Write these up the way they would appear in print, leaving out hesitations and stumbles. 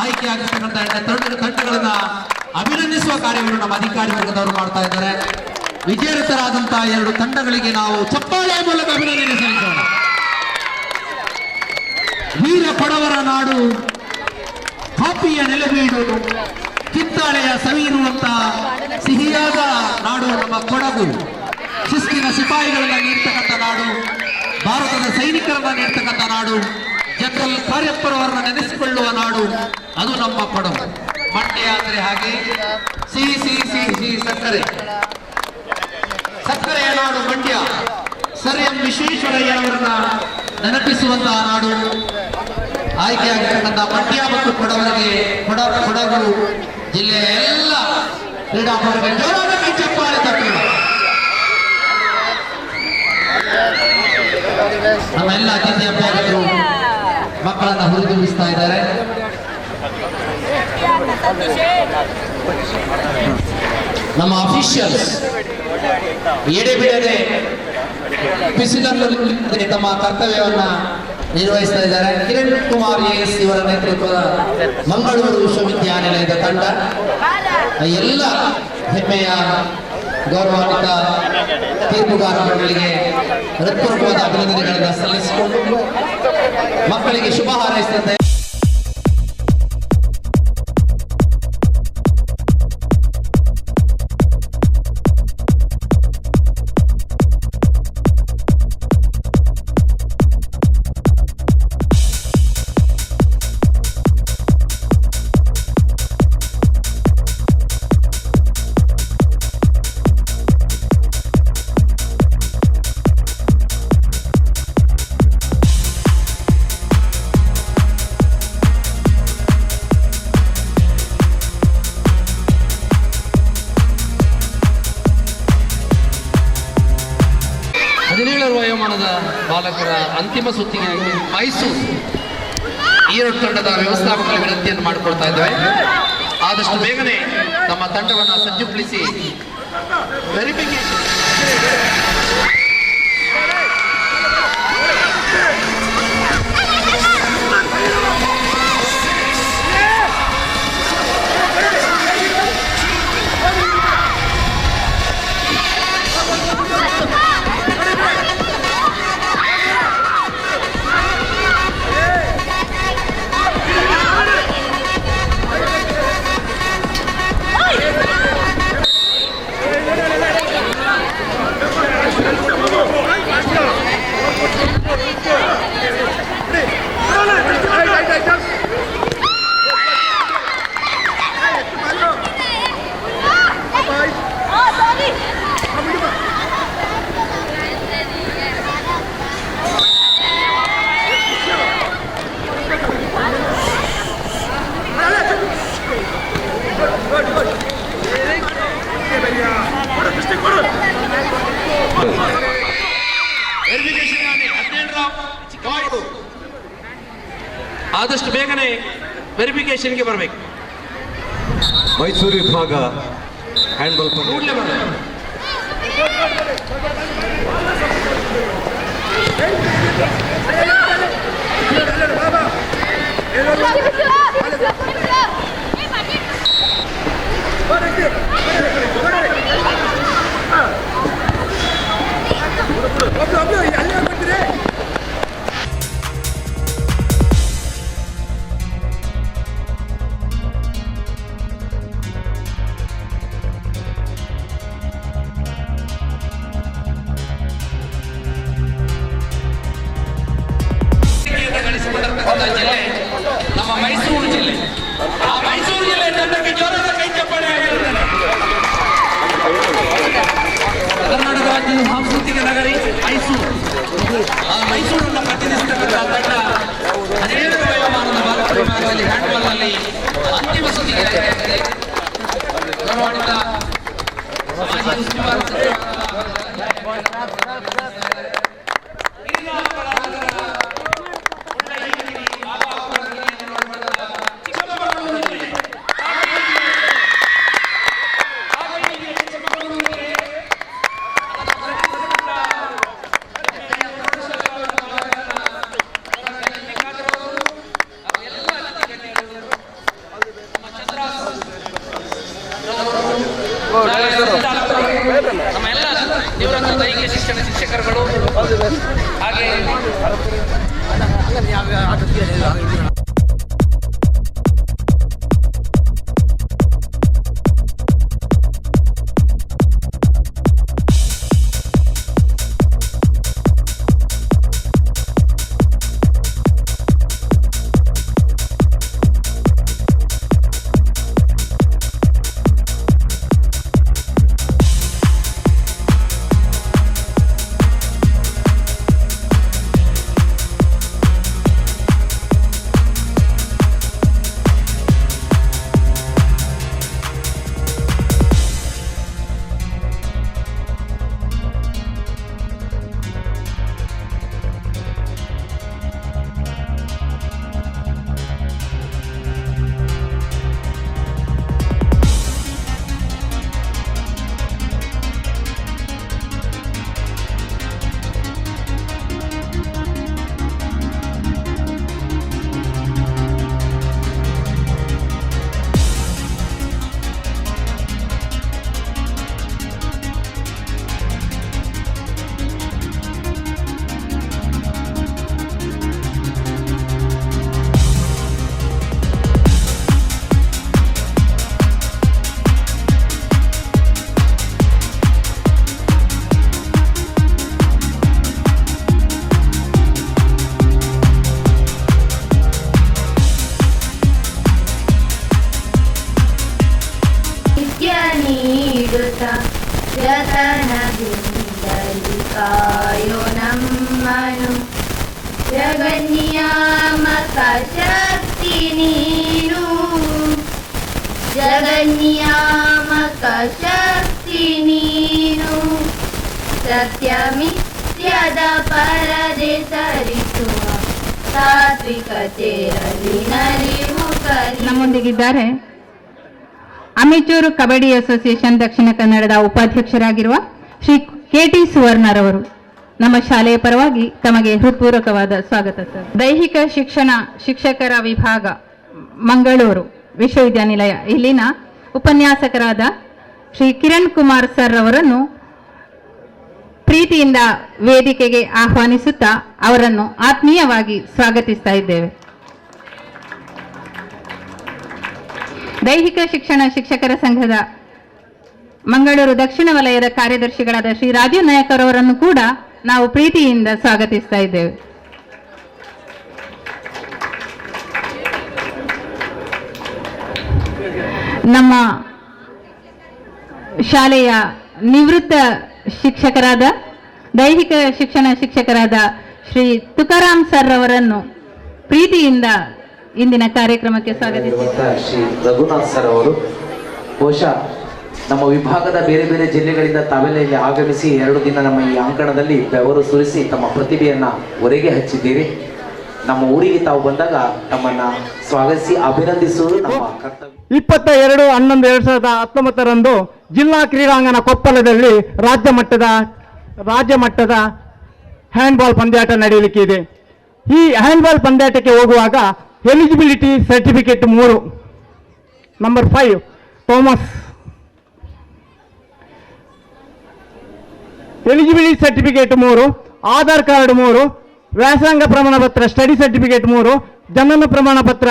ಆಯ್ಕೆಯಾಗಿರ್ತಕ್ಕಂಥ ತಂಡಗಳನ್ನ ಅಭಿನಂದಿಸುವ ಕಾರ್ಯವನ್ನು ನಮ್ಮ ಅಧಿಕಾರಿ ವರ್ಗದವರು ಮಾಡ್ತಾ ಇದ್ದಾರೆ. ವಿಜೇತರಾದಂತಹ 2 ತಂಡಗಳಿಗೆ ನಾವು ಚಪ್ಪಾಳೆಯ ಮೂಲಕ ಅಭಿನಂದನೆ ಸಲ್ಲಿಸೋಣ. ವೀರ ಕೊಡವರ ನಾಡು, ಕಾಪಿಯ ನೆಲೆಬೀಡು, ಕಿತ್ತಾಳೆಯ ಸವಿ ಇರುವಂತಹ ಸಿಹಿಯಾದ ನಾಡು ನಮ್ಮ ಕೊಡಗು. ಶಿಸ್ತಿನ ಸಿಪಾಯಿಗಳನ್ನ ನೀಡ್ತಕ್ಕಂಥ ನಾಡು, ಭಾರತದ ಸೈನಿಕರನ್ನ ನೀಡ್ತಕ್ಕಂಥ ನಾಡು, ಜನರಲ್ ಕಾರ್ಯಪ್ಪರವರನ್ನ ನೆನೆಸಿಕೊಳ್ಳುವ ನಾಡು, ಅದು ನಮ್ಮ ಕೊಡಗು. ಮಂಡ್ಯ ಆದರೆ ಹಾಗೆ ಸಿಹಿ ಸಿಹಿ ಸಿಹಿ ಸಿಹಿ ಸಕ್ಕರೆ, ಸಕ್ಕರೆಯ ನಾಡು ಮಂಡ್ಯ. ಸರ್ ಎಂ ವಿಶ್ವೇಶ್ವರಯ್ಯನವರನ್ನ ನೆನಪಿಸುವಂತಹ ನಾಡು. ಆಯ್ಕೆಯಾಗಿರ್ತಕ್ಕಂಥ ಮಂಡ್ಯ ಮತ್ತು ಕೊಡಗು ಜಿಲ್ಲೆಯ ಎಲ್ಲ ಕ್ರೀಡಾಪಟುಗಳಿಗೆ ಜೋರಾದ ಕೈ ಚಪ್ಪಾಳೆ ತಟ್ಟೋಣ. ನಮ್ಮೆಲ್ಲ ಅತಿಥಿ ಅಭ್ಯರ್ಥಿಗಳು ಮಕ್ಕಳನ್ನ ಹುರಿದುಂಬಿಸ್ತಾ ಇದ್ದಾರೆ. ನಮ್ಮ ಅಫಿಷಿಯಲ್ಸ್ ಎಡೆಬಿಡದೆ ಬಿಸಿಲಲ್ಲಿ ತಮ್ಮ ಕರ್ತವ್ಯವನ್ನ ನಿರ್ವಹಿಸ್ತಾ ಇದ್ದಾರೆ. ಕಿರಣ್ ಕುಮಾರ್ ಎಸ್ ಇವರ ನೇತೃತ್ವದ ಮಂಗಳೂರು ವಿಶ್ವವಿದ್ಯಾನಿಲಯದ ತಂಡ ಎಲ್ಲ ಹೆಮ್ಮೆಯ ಗೌರವಾನ್ವಿತ ತೀರ್ಪುಗಾರ ಮಂಡಳಿಗೆ ಹೃತ್ಪೂರ್ವಕವಾದ ಅಭಿನಂದನೆಗಳನ್ನು ಸಲ್ಲಿಸಿಕೊಂಡು ಮಕ್ಕಳಿಗೆ ಶುಭ ಹಾರೈಸಿದಂತೆ ವಯೋಮಾನದ ಬಾಲಕರ ಅಂತಿಮ ಸುತ್ತಿಗೆ ಮೈಸೂರು ಈ ತಂಡದ ವ್ಯವಸ್ಥಾಪಕರ ವಿನಂತಿಯನ್ನು ಮಾಡಿಕೊಳ್ತಾ ಇದ್ದೇವೆ. ಆದಷ್ಟು ಬೇಗನೆ ತಮ್ಮ ತಂಡವನ್ನು ಸಜ್ಜುಗೊಳಿಸಿ ವೆರಿಫಿಕೇಶನ್ ಆದಷ್ಟು ಬೇಗನೆ ವೆರಿಫಿಕೇಶನ್ಗೆ ಬರಬೇಕು. ಮೈಸೂರು ವಿಭಾಗ ಹ್ಯಾಂಡ್ಬಾಲ್ ಕೂಡಲೇ ಬರಬೇಕು. ಜಿಲ್ಲೆ ನಮ್ಮ ಮೈಸೂರು ಜಿಲ್ಲೆ. ಆ ಮೈಸೂರು ಜಿಲ್ಲೆ ತಂಡಕ್ಕೆ ಜೋರಾದ ಕೈ ಚಪ್ಪಾಳೆ ಆಗಿರುತ್ತದೆ. ಕರ್ನಾಟಕ ರಾಜ್ಯದ ಸಾಂಸ್ಕೃತಿಕ ನಗರಿ ಮೈಸೂರು. ಆ ಮೈಸೂರನ್ನು ಪ್ರತಿನಿಧಿಸತಕ್ಕಂಥ ತಂಡ 17 ವಯೋಮಾನದ ಬಾಲಕರ ವಿಭಾಗದಲ್ಲಿ ಹ್ಯಾಂಡ್ಬಾಲ್ನಲ್ಲಿ ಅಂತಿಮ ಸುತ್ತಿಗೆ ಗೌರವಾನ್ವಿತ ಮಾಜಿ ಉಸ್ತುವಾರಿ ಶಿಕ್ಷಣ ಶಿಕ್ಷಕರುಗಳು ಹಾಗೆ ಜತನದಿಂದಲಿ ಕಾಯೋ ನಮ್ಮನು ಜಗನ್ನಿಯಾಮಕ ಶಕ್ತಿ ನೀನು ಜಗನ್ನಿಯಾಮಕ ಶಕ್ತಿ ನೀನು ಸತ್ಯಮಿತ್ಯದ ಪರದೆ ಸರಿಸುವ ತಾತ್ವಿಕತೆಯಲ್ಲಿ ನಲಿವು ಕಲಿ. ನಮ್ಮೊಂದಿಗಿದ್ದಾರೆ ಅಮೆಚೂರು ಕಬಡ್ಡಿ ಅಸೋಸಿಯೇಷನ್ ದಕ್ಷಿಣ ಕನ್ನಡದ ಉಪಾಧ್ಯಕ್ಷರಾಗಿರುವ ಶ್ರೀ ಕೆ.ಟಿ. ಸುವರ್ಣರವರು. ನಮ್ಮ ಶಾಲೆಯ ಪರವಾಗಿ ತಮಗೆ ಹೃತ್ಪೂರ್ವಕವಾದ ಸ್ವಾಗತ ಸರ್. ದೈಹಿಕ ಶಿಕ್ಷಣ ಶಿಕ್ಷಕರ ವಿಭಾಗ ಮಂಗಳೂರು ವಿಶ್ವವಿದ್ಯಾನಿಲಯ ಇಲ್ಲಿನ ಉಪನ್ಯಾಸಕರಾದ ಶ್ರೀ ಕಿರಣ್ ಕುಮಾರ್ ಸರ್ ಅವರನ್ನು ಪ್ರೀತಿಯಿಂದ ವೇದಿಕೆಗೆ ಆಹ್ವಾನಿಸುತ್ತಾ ಅವರನ್ನು ಆತ್ಮೀಯವಾಗಿ ಸ್ವಾಗತಿಸ್ತಾ ಇದ್ದೇವೆ. ದೈಹಿಕ ಶಿಕ್ಷಣ ಶಿಕ್ಷಕರ ಸಂಘದ ಮಂಗಳೂರು ದಕ್ಷಿಣ ವಲಯದ ಕಾರ್ಯದರ್ಶಿಗಳಾದ ಶ್ರೀ ರಾಜೀವ್ ನಾಯಕರ್ ಅವರನ್ನು ಕೂಡ ನಾವು ಪ್ರೀತಿಯಿಂದ ಸ್ವಾಗತಿಸ್ತಾ ಇದ್ದೇವೆ. ನಮ್ಮ ಶಾಲೆಯ ನಿವೃತ್ತ ಶಿಕ್ಷಕರಾದ ದೈಹಿಕ ಶಿಕ್ಷಣ ಶಿಕ್ಷಕರಾದ ಶ್ರೀ ತುಕಾರಾಮ್ ಸರ್ ಅವರನ್ನು ಪ್ರೀತಿಯಿಂದ ಇಂದಿನ ಕಾರ್ಯಕ್ರಮಕ್ಕೆ ಸ್ವಾಗತಿಸುತ್ತಾರೆ. ಶ್ರೀ ರಘುನಾಥ್ ಸರ್ ಅವರು ಬಹುಶಃ ನಮ್ಮ ವಿಭಾಗದ ಬೇರೆ ಬೇರೆ ಜಿಲ್ಲೆಗಳಿಂದ ತಾವೆಲ್ಲ ಇಲ್ಲಿ ಆಗಮಿಸಿ 2 ದಿನ ನಮ್ಮ ಈ ಅಂಕಣದಲ್ಲಿ ಬೆವರು ಸುರಿಸಿ ತಮ್ಮ ಪ್ರತಿಭೆಯನ್ನ ಹೊರಗೆ ಹಚ್ಚಿದ್ದೀರಿ. ನಮ್ಮ ಊರಿಗೆ ತಾವು ಬಂದಾಗ ತಮ್ಮನ್ನ ಸ್ವಾಗತಿಸಿ ಅಭಿನಂದಿಸುವುದು ನಮ್ಮ ಕರ್ತವ್ಯ. 22/11/2019 ಜಿಲ್ಲಾ ಕ್ರೀಡಾಂಗಣ ಕೊಪ್ಪಳದಲ್ಲಿ ರಾಜ್ಯ ಮಟ್ಟದ ಹ್ಯಾಂಡ್ಬಾಲ್ ಪಂದ್ಯಾಟ ನಡೆಯಲಿಕ್ಕೆ ಇದೆ. ಈ ಹ್ಯಾಂಡ್ಬಾಲ್ ಪಂದ್ಯಾಟಕ್ಕೆ ಹೋಗುವಾಗ eligibility certificate 3, number 5 Thomas, eligibility certificate 3, Aadhaar card 3, ವ್ಯಾಸಂಗ ಪ್ರಮಾಣ ಪತ್ರ ಸ್ಟಡಿ ಸರ್ಟಿಫಿಕೇಟ್ 3, ಜನನ ಪ್ರಮಾಣ ಪತ್ರ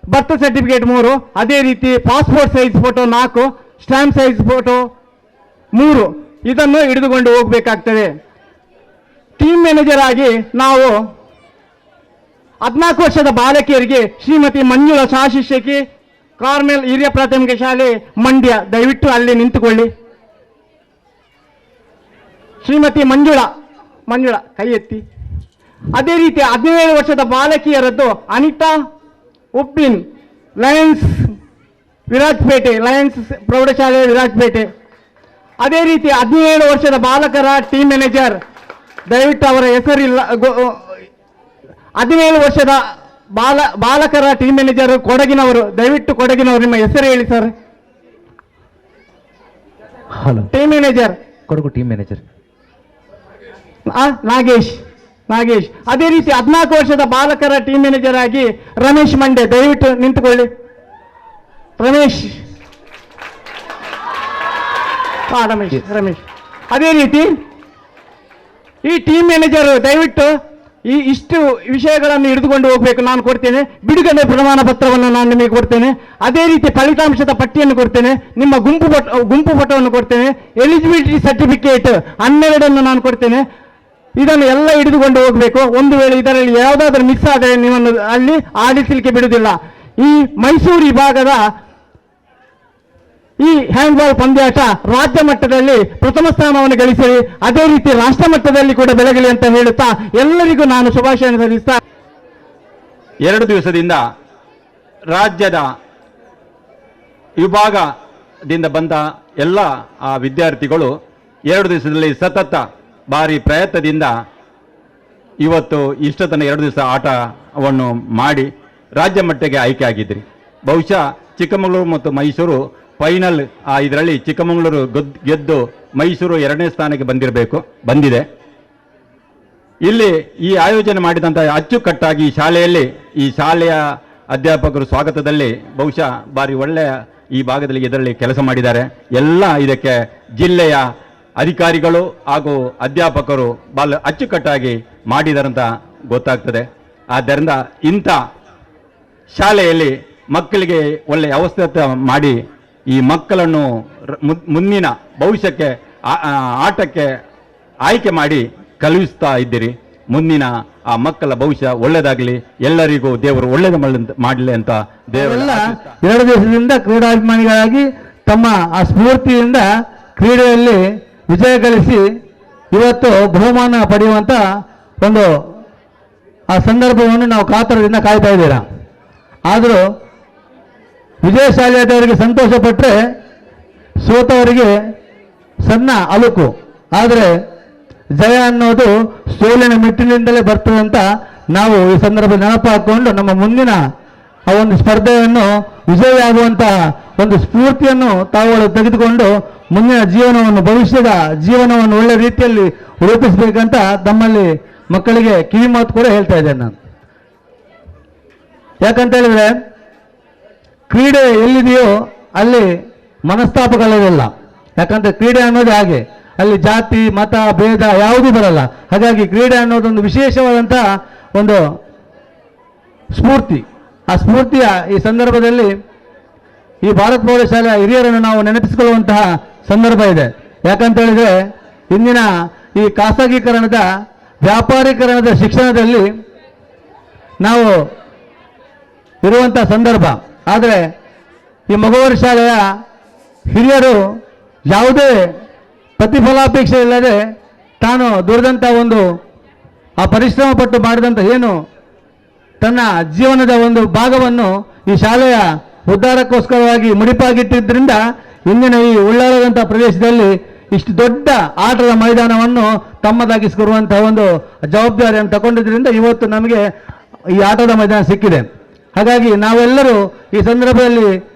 ಬರ್ತ್ ಸರ್ಟಿಫಿಕೇಟ್ 3, ಅದೇ ರೀತಿ passport size photo 4, stamp size photo 3 ಇದನ್ನು ಹಿಡಿದುಕೊಂಡು ಹೋಗಬೇಕಾಗ್ತದೆ. ಟೀಮ್ ಮ್ಯಾನೇಜರ್ ಆಗಿ ನಾವು 14 ವರ್ಷದ ಬಾಲಕಿಯರಿಗೆ ಶ್ರೀಮತಿ ಮಂಜುಳಾ ಸಹಶಿಕ್ಷಕಿ, ಕಾರ್ಮೆಲ್ ಹಿರಿಯ ಪ್ರಾಥಮಿಕ ಶಾಲೆ ಮಂಡ್ಯ, ದಯವಿಟ್ಟು ಅಲ್ಲಿ ನಿಂತುಕೊಳ್ಳಿ. ಶ್ರೀಮತಿ ಮಂಜುಳಾ ಕೈ ಎತ್ತಿ. ಅದೇ ರೀತಿ 17 ವರ್ಷದ ಬಾಲಕಿಯರದ್ದು ಅನಿತಾ ಉಪ್ಪಿನ್, ಲಯನ್ಸ್ ವಿರಾಜಪೇಟೆ, ಲಯನ್ಸ್ ಪ್ರೌಢಶಾಲೆ ವಿರಾಜಪೇಟೆ. ಅದೇ ರೀತಿ 17 ವರ್ಷದ ಬಾಲಕರ ಟೀಮ್ ಮ್ಯಾನೇಜರ್, ದಯವಿಟ್ಟು ಅವರ ಹೆಸರಿಲ್ಲ. 17 ವರ್ಷದ ಬಾಲಕರ ಟೀಮ್ ಮ್ಯಾನೇಜರ್ ಕೊಡಗಿನವರು, ದಯವಿಟ್ಟು ಕೊಡಗಿನವರು ನಿಮ್ಮ ಹೆಸರು ಹೇಳಿ sir. Hello, team manager Kodagu team manager Nagesh. ಅದೇ ರೀತಿ 14 ವರ್ಷದ ಬಾಲಕರ ಟೀಮ್ ಮ್ಯಾನೇಜರ್ ಆಗಿ ರಮೇಶ್ ಮಂಡೆ, ದಯವಿಟ್ಟು ನಿಂತುಕೊಳ್ಳಿ. ರಮೇಶ್. ಅದೇ ರೀತಿ ಈ ಟೀಮ್ ಮ್ಯಾನೇಜರ್ ದಯವಿಟ್ಟು ಇಷ್ಟು ವಿಷಯಗಳನ್ನು ಹಿಡಿದುಕೊಂಡು ಹೋಗಬೇಕು. ನಾನು ಕೊಡ್ತೇನೆ ಬಿಡುಗಡೆ ಪ್ರಮಾಣ ಪತ್ರವನ್ನು ನಾನು ನಿಮಗೆ ಕೊಡ್ತೇನೆ. ಅದೇ ರೀತಿ ಫಲಿತಾಂಶದ ಪಟ್ಟಿಯನ್ನು ಕೊಡ್ತೇನೆ. ನಿಮ್ಮ ಗುಂಪು ಫೋಟೋವನ್ನು ಕೊಡ್ತೇನೆ. ಎಲಿಜಿಬಿಲಿಟಿ ಸರ್ಟಿಫಿಕೇಟ್ 12 ನಾನು ಕೊಡ್ತೇನೆ. ಇದನ್ನು ಎಲ್ಲ ಹಿಡಿದುಕೊಂಡು ಹೋಗಬೇಕು. ಒಂದು ವೇಳೆ ಇದರಲ್ಲಿ ಯಾವುದಾದ್ರೂ ಮಿಸ್ ಆದರೆ ನಿಮ್ಮನ್ನು ಅಲ್ಲಿ ಆಡಿಸಲಿಕ್ಕೆ ಬಿಡುವುದಿಲ್ಲ. ಈ ಮೈಸೂರು ವಿಭಾಗದ ಈ ಹ್ಯಾಂಡ್ಬಾಲ್ ಪಂದ್ಯಾಟ ರಾಜ್ಯ ಮಟ್ಟದಲ್ಲಿ ಪ್ರಥಮ ಸ್ಥಾನವನ್ನು ಗಳಿಸಿ ಅದೇ ರೀತಿ ರಾಷ್ಟ್ರ ಮಟ್ಟದಲ್ಲಿ ಕೂಡ ಬೆಳಗಲಿ ಅಂತ ಹೇಳುತ್ತಾ ಎಲ್ಲರಿಗೂ ನಾನು ಶುಭಾಶಯ ಸಲ್ಲಿಸ್ತಾ 2 ದಿವಸದಿಂದ ರಾಜ್ಯದ ವಿಭಾಗದಿಂದ ಬಂದ ಎಲ್ಲ ಆ ವಿದ್ಯಾರ್ಥಿಗಳು 2 ದಿವಸದಲ್ಲಿ ಸತತ ಭಾರಿ ಪ್ರಯತ್ನದಿಂದ ಇವತ್ತು ಇಷ್ಟ ತನಕ 2 ದಿವಸ ಆಟವನ್ನು ಮಾಡಿ ರಾಜ್ಯ ಮಟ್ಟಕ್ಕೆ ಆಯ್ಕೆ ಆಗಿದ್ರಿ. ಬಹುಶಃ ಚಿಕ್ಕಮಗಳೂರು ಮತ್ತು ಮೈಸೂರು ಫೈನಲ್ ಇದರಲ್ಲಿ ಚಿಕ್ಕಮಗಳೂರು ಗೆದ್ದು ಮೈಸೂರು 2ನೇ ಸ್ಥಾನಕ್ಕೆ ಬಂದಿದೆ. ಇಲ್ಲಿ ಈ ಆಯೋಜನೆ ಮಾಡಿದಂಥ ಅಚ್ಚುಕಟ್ಟಾಗಿ ಈ ಶಾಲೆಯ ಅಧ್ಯಾಪಕರು ಸ್ವಾಗತದಲ್ಲಿ ಬಹುಶಃ ಭಾರಿ ಒಳ್ಳೆಯ ಈ ಭಾಗದಲ್ಲಿ ಇದರಲ್ಲಿ ಕೆಲಸ ಮಾಡಿದ್ದಾರೆ. ಎಲ್ಲ ಇದಕ್ಕೆ ಜಿಲ್ಲೆಯ ಅಧಿಕಾರಿಗಳು ಹಾಗೂ ಅಧ್ಯಾಪಕರು ಬಹಳ ಅಚ್ಚುಕಟ್ಟಾಗಿ ಮಾಡಿದಾರಂತ ಗೊತ್ತಾಗ್ತದೆ. ಆದ್ದರಿಂದ ಇಂಥ ಶಾಲೆಯಲ್ಲಿ ಮಕ್ಕಳಿಗೆ ಒಳ್ಳೆಯ ಅವಸ್ಥೆ ಮಾಡಿ ಈ ಮಕ್ಕಳನ್ನು ಮುಂದಿನ ಭವಿಷ್ಯಕ್ಕೆ ಆಟಕ್ಕೆ ಆಯ್ಕೆ ಮಾಡಿ ಕಳುಹಿಸ್ತಾ ಇದ್ದೀರಿ. ಮುಂದಿನ ಆ ಮಕ್ಕಳ ಭವಿಷ್ಯ ಒಳ್ಳೆಯದಾಗಲಿ, ಎಲ್ಲರಿಗೂ ದೇವರು ಒಳ್ಳೆಯದು ಮಾಡಲಿ ಅಂತ ದೇವರೆಲ್ಲ 2 ದಿವಸದಿಂದ ಕ್ರೀಡಾಭಿಮಾನಿಗಳಾಗಿ ತಮ್ಮ ಆ ಸ್ಫೂರ್ತಿಯಿಂದ ಕ್ರೀಡೆಯಲ್ಲಿ ವಿಜಯ ಗಳಿಸಿ ಇವತ್ತು ಬಹುಮಾನ ಪಡೆಯುವಂತ ಒಂದು ಆ ಸಂದರ್ಭವನ್ನು ನಾವು ಕಾತರದಿಂದ ಕಾಯ್ತಾ ಇದ್ದೀರಾ. ಆದರೂ ವಿಜಯಶಾಲಿಯಾದವರಿಗೆ ಸಂತೋಷ ಪಟ್ಟರೆ ಸೋತವರಿಗೆ ಸಣ್ಣ ಅಲುಕು. ಆದರೆ ಜಯ ಅನ್ನೋದು ಸೋಲಿನ ಮೆಟ್ಟಿಲಿಂದಲೇ ಬರ್ತದೆ ಅಂತ ನಾವು ಈ ಸಂದರ್ಭದಲ್ಲಿ ನೆನಪು ಹಾಕಿಕೊಂಡು ನಮ್ಮ ಮುಂದಿನ ಆ ಒಂದು ಸ್ಪರ್ಧೆಯನ್ನು ವಿಜಯಿಯಾಗುವಂತ ಒಂದು ಸ್ಫೂರ್ತಿಯನ್ನು ತಾವುಗಳು ತೆಗೆದುಕೊಂಡು ಮುಂದಿನ ಜೀವನವನ್ನು ಭವಿಷ್ಯದ ಜೀವನವನ್ನು ಒಳ್ಳೆ ರೀತಿಯಲ್ಲಿ ರೂಪಿಸಬೇಕಂತ ತಮ್ಮಲ್ಲಿ ಮಕ್ಕಳಿಗೆ ಕಿವಿ ಮಾತು ಕೂಡ ಹೇಳ್ತಾ ಇದ್ದೇನೆ ನಾನು. ಯಾಕಂತ ಹೇಳಿದ್ರೆ ಕ್ರೀಡೆ ಎಲ್ಲಿದೆಯೋ ಅಲ್ಲಿ ಮನಸ್ತಾಪಗಳಿಲ್ಲ. ಯಾಕಂದ್ರೆ ಕ್ರೀಡೆ ಅನ್ನೋದು ಹಾಗೆ, ಅಲ್ಲಿ ಜಾತಿ ಮತ ಭೇದ ಯಾವುದೂ ಬರಲ್ಲ. ಹಾಗಾಗಿ ಕ್ರೀಡೆ ಅನ್ನೋದೊಂದು ವಿಶೇಷವಾದಂಥ ಒಂದು ಸ್ಫೂರ್ತಿ. ಆ ಸ್ಫೂರ್ತಿಯ ಈ ಸಂದರ್ಭದಲ್ಲಿ ಈ ಭಾರತ್ ಪ್ರೌಢಶಾಲೆಯ ಹಿರಿಯರನ್ನು ನಾವು ನೆನಪಿಸಿಕೊಳ್ಳುವಂತಹ ಸಂದರ್ಭ ಇದೆ. ಯಾಕಂತ ಹೇಳಿದ್ರೆ ಇಂದಿನ ಈ ಖಾಸಗೀಕರಣದ ವ್ಯಾಪಾರೀಕರಣದ ಶಿಕ್ಷಣದಲ್ಲಿ ನಾವು ಇರುವಂಥ ಸಂದರ್ಭ. ಆದರೆ ಈ ಮಗುವರ ಶಾಲೆಯ ಹಿರಿಯರು ಯಾವುದೇ ಪ್ರತಿಫಲಾಪೇಕ್ಷೆ ಇಲ್ಲದೆ ತಾನು ದುಡಿದಂಥ ಒಂದು ಆ ಪರಿಶ್ರಮ ಪಟ್ಟು ಮಾಡಿದಂಥ ಏನು ತನ್ನ ಜೀವನದ ಒಂದು ಭಾಗವನ್ನು ಈ ಶಾಲೆಯ ಉದ್ಧಾರಕ್ಕೋಸ್ಕರವಾಗಿ ಮುಡಿಪಾಗಿಟ್ಟಿದ್ದರಿಂದ ಇಂದಿನ ಈ ಉಳ್ಳಾಲದಂಥ ಪ್ರದೇಶದಲ್ಲಿ ಇಷ್ಟು ದೊಡ್ಡ ಆಟದ ಮೈದಾನವನ್ನು ತಮ್ಮದಾಗಿಸಿಕೊಡುವಂತಹ ಒಂದು ಜವಾಬ್ದಾರಿಯನ್ನು ತಗೊಂಡಿದ್ದರಿಂದ ಇವತ್ತು ನಮಗೆ ಈ ಆಟದ ಮೈದಾನ ಸಿಕ್ಕಿದೆ. ಹಾಗಾಗಿ ನಾವೆಲ್ಲರೂ ಈ ಸಂದರ್ಭದಲ್ಲಿ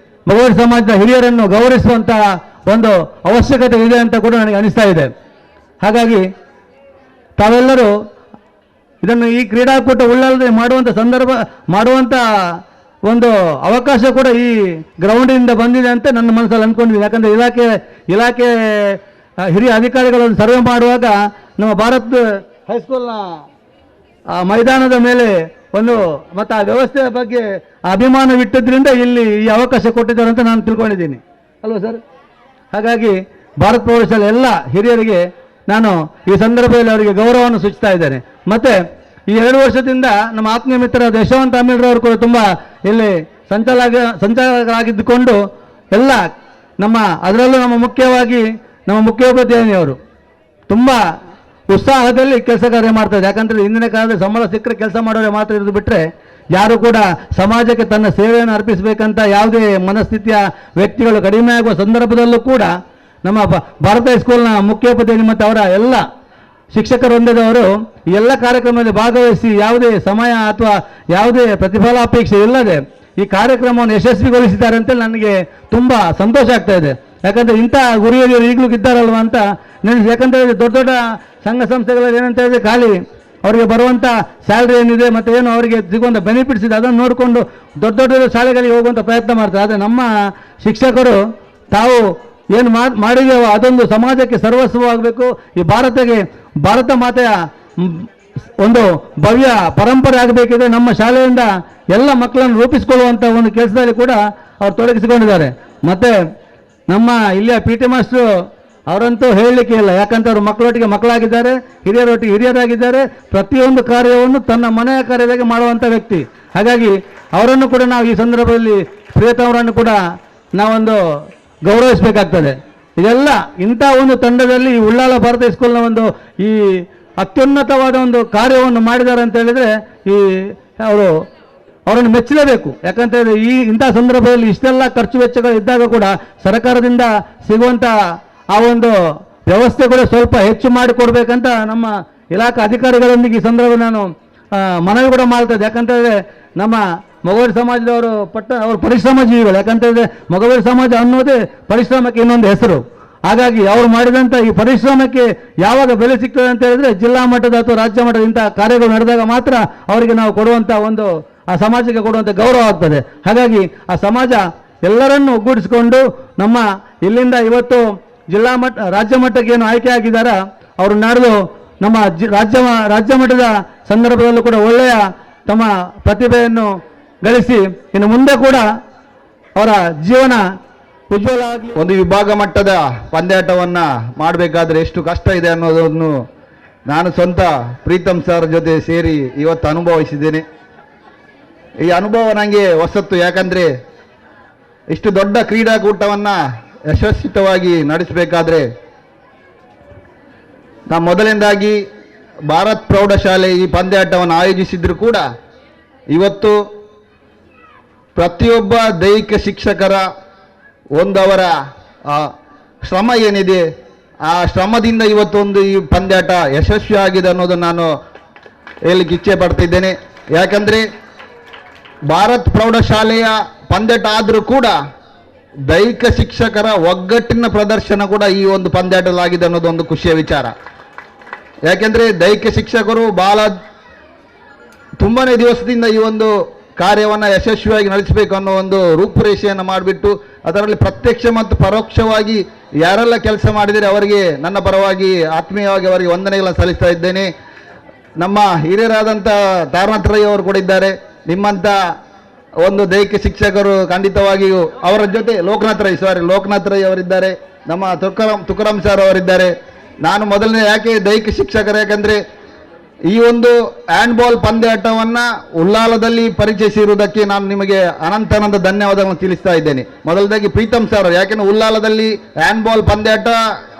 ಮಗುವರ ಸಮಾಜದ ಹಿರಿಯರನ್ನು ಗೌರವಿಸುವಂತಹ ಒಂದು ಅವಶ್ಯಕತೆ ಇದೆ ಅಂತ ಕೂಡ ನನಗೆ ಅನಿಸ್ತಾ ಇದೆ. ಹಾಗಾಗಿ ತಾವೆಲ್ಲರೂ ಇದನ್ನು ಈ ಕ್ರೀಡಾಕೂಟ ಉಳ್ಳಾಲದಲ್ಲಿ ಮಾಡುವಂಥ ಒಂದು ಅವಕಾಶ ಕೂಡ ಈ ಗ್ರೌಂಡಿನಿಂದ ಬಂದಿದೆ ಅಂತ ನನ್ನ ಮನಸ್ಸಲ್ಲಿ ಅಂದ್ಕೊಂಡಿದ್ದೀನಿ. ಯಾಕಂದರೆ ಇಲಾಖೆ ಹಿರಿಯ ಅಧಿಕಾರಿಗಳನ್ನು ಸರ್ವೆ ಮಾಡುವಾಗ ನಮ್ಮ ಭಾರತ್ ಹೈಸ್ಕೂಲ್ನ ಮೈದಾನದ ಮೇಲೆ ಮತ್ತು ಆ ವ್ಯವಸ್ಥೆಯ ಬಗ್ಗೆ ಅಭಿಮಾನವಿಟ್ಟಿದ್ದರಿಂದ ಇಲ್ಲಿ ಈ ಅವಕಾಶ ಕೊಟ್ಟಿದ್ದಾರೆ ಅಂತ ನಾನು ತಿಳ್ಕೊಂಡಿದ್ದೀನಿ ಅಲ್ವಾ ಸರ್. ಹಾಗಾಗಿ ಭಾರತ್ ಪ್ರೌಢಶಾಲೆ ಎಲ್ಲ ಹಿರಿಯರಿಗೆ ನಾನು ಈ ಸಂದರ್ಭದಲ್ಲಿ ಅವರಿಗೆ ಗೌರವವನ್ನು ಸೂಚಿಸ್ತಾ ಇದ್ದೇನೆ. ಮತ್ತು ಈ 2 ವರ್ಷದಿಂದ ನಮ್ಮ ಆತ್ಮೀಯ ಮಿತ್ರರಾದ ಯಶವಂತ ಅಮೀಲ್ರವರು ಕೂಡ ತುಂಬ ಇಲ್ಲಿ ಸಂಚಾಲಕರಾಗಿದ್ದುಕೊಂಡು ಎಲ್ಲ ಅದರಲ್ಲೂ ನಮ್ಮ ಮುಖ್ಯವಾಗಿ ನಮ್ಮ ಮುಖ್ಯೋಪಾಧ್ಯಾಯನಿಯವರು ತುಂಬ ಉತ್ಸಾಹದಲ್ಲಿ ಕೆಲಸ ಕಾರ್ಯ ಮಾಡ್ತಾರೆ. ಯಾಕಂದರೆ ಇಂದಿನ ಕಾಲದಲ್ಲಿ ಸಂಬಳ ಸಿಕ್ಕರೆ ಕೆಲಸ ಮಾಡೋರೆ ಮಾತ್ರ ಇರೋದು ಬಿಟ್ಟರೆ ಯಾರು ಕೂಡ ಸಮಾಜಕ್ಕೆ ತನ್ನ ಸೇವೆಯನ್ನು ಅರ್ಪಿಸಬೇಕಂತ ಯಾವುದೇ ಮನಸ್ಥಿತಿಯ ವ್ಯಕ್ತಿಗಳು ಕಡಿಮೆ ಆಗುವ ಸಂದರ್ಭದಲ್ಲೂ ಕೂಡ ನಮ್ಮ ಭಾರತ ಹೈಸ್ಕೂಲ್ನ ಮುಖ್ಯೋಪಾಧ್ಯಾಯ ಮತ್ತು ಅವರ ಎಲ್ಲ ಶಿಕ್ಷಕರೊಂದಿದವರು ಈ ಎಲ್ಲ ಕಾರ್ಯಕ್ರಮದಲ್ಲಿ ಭಾಗವಹಿಸಿ ಯಾವುದೇ ಸಮಯ ಅಥವಾ ಯಾವುದೇ ಪ್ರತಿಫಲಾಪೇಕ್ಷೆ ಇಲ್ಲದೆ ಈ ಕಾರ್ಯಕ್ರಮವನ್ನು ಯಶಸ್ವಿಗೊಳಿಸಿದ್ದಾರೆ ಅಂತ ನನಗೆ ತುಂಬ ಸಂತೋಷ ಆಗ್ತಾ ಇದೆ. ಯಾಕಂದರೆ ಇಂಥ ಗುರಿಯರು ಈಗಲೂ ಇದ್ದಾರಲ್ವ ಅಂತ ನೆನೆಸಿ. ಯಾಕಂತ ಹೇಳಿದ್ರೆ ದೊಡ್ಡ ದೊಡ್ಡ ಸಂಘ ಸಂಸ್ಥೆಗಳಲ್ಲಿ ಏನಂತ ಹೇಳಿದ್ರೆ ಖಾಲಿ ಅವರಿಗೆ ಬರುವಂಥ ಸ್ಯಾಲ್ರಿ ಏನಿದೆ ಮತ್ತು ಏನು ಅವರಿಗೆ ಸಿಗುವಂಥ ಬೆನಿಫಿಟ್ಸ್ ಇದೆ ಅದನ್ನು ನೋಡಿಕೊಂಡು ದೊಡ್ಡ ದೊಡ್ಡ ಶಾಲೆಗಳಿಗೆ ಹೋಗುವಂಥ ಪ್ರಯತ್ನ ಮಾಡ್ತಾರೆ. ಆದರೆ ನಮ್ಮ ಶಿಕ್ಷಕರು ತಾವು ಏನು ಮಾಡಿದೆವೋ ಅದೊಂದು ಸಮಾಜಕ್ಕೆ ಸರ್ವಸ್ವವಾಗಬೇಕು, ಈ ಭಾರತಕ್ಕೆ ಭಾರತ ಮಾತೆಯ ಒಂದು ಭವ್ಯ ಪರಂಪರೆ ಆಗಬೇಕಿದ್ರೆ ನಮ್ಮ ಶಾಲೆಯಿಂದ ಎಲ್ಲ ಮಕ್ಕಳನ್ನು ರೂಪಿಸಿಕೊಳ್ಳುವಂಥ ಒಂದು ಕೆಲಸದಲ್ಲಿ ಕೂಡ ಅವರು ತೊಡಗಿಸಿಕೊಂಡಿದ್ದಾರೆ. ಮತ್ತು ನಮ್ಮ ಇಲ್ಲಿಯ ಪಿ ಟಿ ಮಾಸ್ಟ್ರು ಅವರಂತೂ ಹೇಳಲಿಕ್ಕೆ ಇಲ್ಲ, ಯಾಕಂತ ಅವರು ಮಕ್ಕಳೊಟ್ಟಿಗೆ ಮಕ್ಕಳಾಗಿದ್ದಾರೆ, ಹಿರಿಯರೊಟ್ಟಿಗೆ ಹಿರಿಯರಾಗಿದ್ದಾರೆ. ಪ್ರತಿಯೊಂದು ಕಾರ್ಯವನ್ನು ತನ್ನ ಮನೆಯ ಕಾರ್ಯದಾಗಿ ಮಾಡುವಂಥ ವ್ಯಕ್ತಿ. ಹಾಗಾಗಿ ಅವರನ್ನು ಕೂಡ ನಾವು ಈ ಸಂದರ್ಭದಲ್ಲಿ ಪ್ರಿಯತಮರನ್ನು ಕೂಡ ನಾವೊಂದು ಗೌರವಿಸಬೇಕಾಗ್ತದೆ. ಇದೆಲ್ಲ ಇಂಥ ಒಂದು ತಂಡದಲ್ಲಿ ಈ ಉಳ್ಳಾಲ ಭಾರತ ಸ್ಕೂಲ್ನ ಒಂದು ಈ ಅತ್ಯುನ್ನತವಾದ ಒಂದು ಕಾರ್ಯವನ್ನು ಮಾಡಿದ್ದಾರೆ ಅಂತ ಹೇಳಿದರೆ ಅವರನ್ನು ಮೆಚ್ಚಲೇಬೇಕು. ಯಾಕಂತ ಹೇಳಿದ್ರೆ ಇಂಥ ಸಂದರ್ಭದಲ್ಲಿ ಇಷ್ಟೆಲ್ಲ ಖರ್ಚು ವೆಚ್ಚಗಳು ಇದ್ದಾಗ ಕೂಡ ಸರ್ಕಾರದಿಂದ ಸಿಗುವಂಥ ಆ ಒಂದು ವ್ಯವಸ್ಥೆ ಕೂಡ ಸ್ವಲ್ಪ ಹೆಚ್ಚು ಮಾಡಿಕೊಡ್ಬೇಕಂತ ನಮ್ಮ ಇಲಾಖಾ ಅಧಿಕಾರಿಗಳೊಂದಿಗೆ ಈ ಸಂದರ್ಭ ನಾನು ಮನವಿ ಕೂಡ ಮಾಡ್ತದೆ. ಯಾಕಂತೇಳಿದ್ರೆ ನಮ್ಮ ಮೊಗವೀರ ಸಮಾಜದವರು ಅವರು ಪರಿಶ್ರಮ ಜೀವಿಗಳು. ಯಾಕಂತೇಳಿದ್ರೆ ಮೊಗವೀರ ಸಮಾಜ ಅನ್ನೋದೇ ಪರಿಶ್ರಮಕ್ಕೆ ಇನ್ನೊಂದು ಹೆಸರು. ಹಾಗಾಗಿ ಅವರು ಮಾಡಿದಂಥ ಈ ಪರಿಶ್ರಮಕ್ಕೆ ಯಾವಾಗ ಬೆಲೆ ಸಿಗ್ತದೆ ಅಂತ ಹೇಳಿದ್ರೆ ಜಿಲ್ಲಾ ಮಟ್ಟದ ಅಥವಾ ರಾಜ್ಯ ಮಟ್ಟದ ಇಂಥ ಕಾರ್ಯಗಳು ನಡೆದಾಗ ಮಾತ್ರ ಅವರಿಗೆ ನಾವು ಕೊಡುವಂಥ ಒಂದು ಆ ಸಮಾಜಕ್ಕೆ ಕೊಡುವಂಥ ಗೌರವ ಆಗ್ತದೆ. ಹಾಗಾಗಿ ಆ ಸಮಾಜ ಎಲ್ಲರನ್ನೂ ಒಗ್ಗೂಡಿಸಿಕೊಂಡು ನಮ್ಮ ಇಲ್ಲಿಂದ ಇವತ್ತು ಜಿಲ್ಲಾ ಮಟ್ಟ ರಾಜ್ಯ ಮಟ್ಟಕ್ಕೆ ಏನು ಆಯ್ಕೆ ಆಗಿದ್ದಾರ ಅವರು ನಾಡ್ದು ನಮ್ಮ ರಾಜ್ಯ ಮಟ್ಟದ ಸಂದರ್ಭದಲ್ಲೂ ಕೂಡ ಒಳ್ಳೆಯ ತಮ್ಮ ಪ್ರತಿಭೆಯನ್ನು ಗಳಿಸಿ ಇನ್ನು ಮುಂದೆ ಕೂಡ ಅವರ ಜೀವನ ಉಜ್ವಲ ಆಗಲಿ. ಒಂದು ವಿಭಾಗ ಮಟ್ಟದ ಪಂದ್ಯಾಟವನ್ನು ಮಾಡಬೇಕಾದ್ರೆ ಎಷ್ಟು ಕಷ್ಟ ಇದೆ ಅನ್ನೋದನ್ನು ನಾನು ಸ್ವಂತ ಪ್ರೀತಮ್ ಸರ್ ಜೊತೆ ಸೇರಿ ಇವತ್ತು ಅನುಭವಿಸಿದ್ದೇನೆ. ಈ ಅನುಭವ ನನಗೆ ಹೊಸತ್ತು. ಯಾಕಂದರೆ ಇಷ್ಟು ದೊಡ್ಡ ಕ್ರೀಡಾಕೂಟವನ್ನು ಯಶಸ್ವಿತವಾಗಿ ನಡೆಸಬೇಕಾದ್ರೆ ನಾವು ಮೊದಲನೇದಾಗಿ ಭಾರತ್ ಪ್ರೌಢಶಾಲೆ ಈ ಪಂದ್ಯಾಟವನ್ನು ಆಯೋಜಿಸಿದ್ರು ಕೂಡ ಇವತ್ತು ಪ್ರತಿಯೊಬ್ಬ ದೈಹಿಕ ಶಿಕ್ಷಕರ ಅವರ ಶ್ರಮ ಏನಿದೆ ಆ ಶ್ರಮದಿಂದ ಇವತ್ತೊಂದು ಈ ಪಂದ್ಯಾಟ ಯಶಸ್ವಿ ಆಗಿದೆ ಅನ್ನೋದನ್ನು ನಾನು ಹೇಳಲಿಕ್ಕೆ ಇಚ್ಛೆ ಪಡ್ತಿದ್ದೇನೆ. ಯಾಕಂದರೆ ಭಾರತ್ ಪ್ರೌಢಶಾಲೆಯ ಪಂದ್ಯಾಟ ಆದರೂ ಕೂಡ ದೈಹಿಕ ಶಿಕ್ಷಕರ ಒಗ್ಗಟ್ಟಿನ ಪ್ರದರ್ಶನ ಕೂಡ ಈ ಒಂದು ಪಂದ್ಯಾಟದಲ್ಲಾಗಿದೆ ಅನ್ನೋದೊಂದು ಖುಷಿಯ ವಿಚಾರ. ಯಾಕೆಂದರೆ ದೈಹಿಕ ಶಿಕ್ಷಕರು ತುಂಬನೇ ದಿವಸದಿಂದ ಈ ಒಂದು ಕಾರ್ಯವನ್ನು ಯಶಸ್ವಿಯಾಗಿ ನಡೆಸಬೇಕು ಅನ್ನೋ ಒಂದು ರೂಪುರೇಷೆಯನ್ನು ಮಾಡಿಬಿಟ್ಟು ಅದರಲ್ಲಿ ಪ್ರತ್ಯಕ್ಷ ಮತ್ತು ಪರೋಕ್ಷವಾಗಿ ಯಾರೆಲ್ಲ ಕೆಲಸ ಮಾಡಿದರೆ ಅವರಿಗೆ ನನ್ನ ಪರವಾಗಿ ಆತ್ಮೀಯವಾಗಿ ಅವರಿಗೆ ವಂದನೆಗಳನ್ನು ಸಲ್ಲಿಸ್ತಾ ಇದ್ದೇನೆ. ನಮ್ಮ ಹಿರಿಯರಾದಂಥ ತಾರನಾಥ್ ರೈ ಅವರು ಕೂಡ ಇದ್ದಾರೆ. ನಿಮ್ಮಂಥ ಒಂದು ದೈಹಿಕ ಶಿಕ್ಷಕರು ಖಂಡಿತವಾಗಿಯೂ ಅವರ ಜೊತೆ ಲೋಕನಾಥ್ ರೈ ಅವರಿದ್ದಾರೆ. ನಮ್ಮ ತುಕಾರಾಮ್ ಸರ್ ಅವರಿದ್ದಾರೆ. ನಾನು ಮೊದಲನೇ ಯಾಕೆ ದೈಹಿಕ ಶಿಕ್ಷಕರು, ಯಾಕಂದರೆ ಈ ಒಂದು ಹ್ಯಾಂಡ್ಬಾಲ್ ಪಂದ್ಯಾಟವನ್ನು ಉಳ್ಳಾಲದಲ್ಲಿ ಪರಿಚಯಿಸಿರುವುದಕ್ಕೆ ನಾನು ನಿಮಗೆ ಅನಂತ ಧನ್ಯವಾದಗಳನ್ನು ತಿಳಿಸ್ತಾ ಇದ್ದೇನೆ. ಮೊದಲದಾಗಿ ಪ್ರೀತಮ್ ಸರ್, ಯಾಕೆಂದರೆ ಉಳ್ಳಾಲದಲ್ಲಿ ಹ್ಯಾಂಡ್ಬಾಲ್ ಪಂದ್ಯಾಟ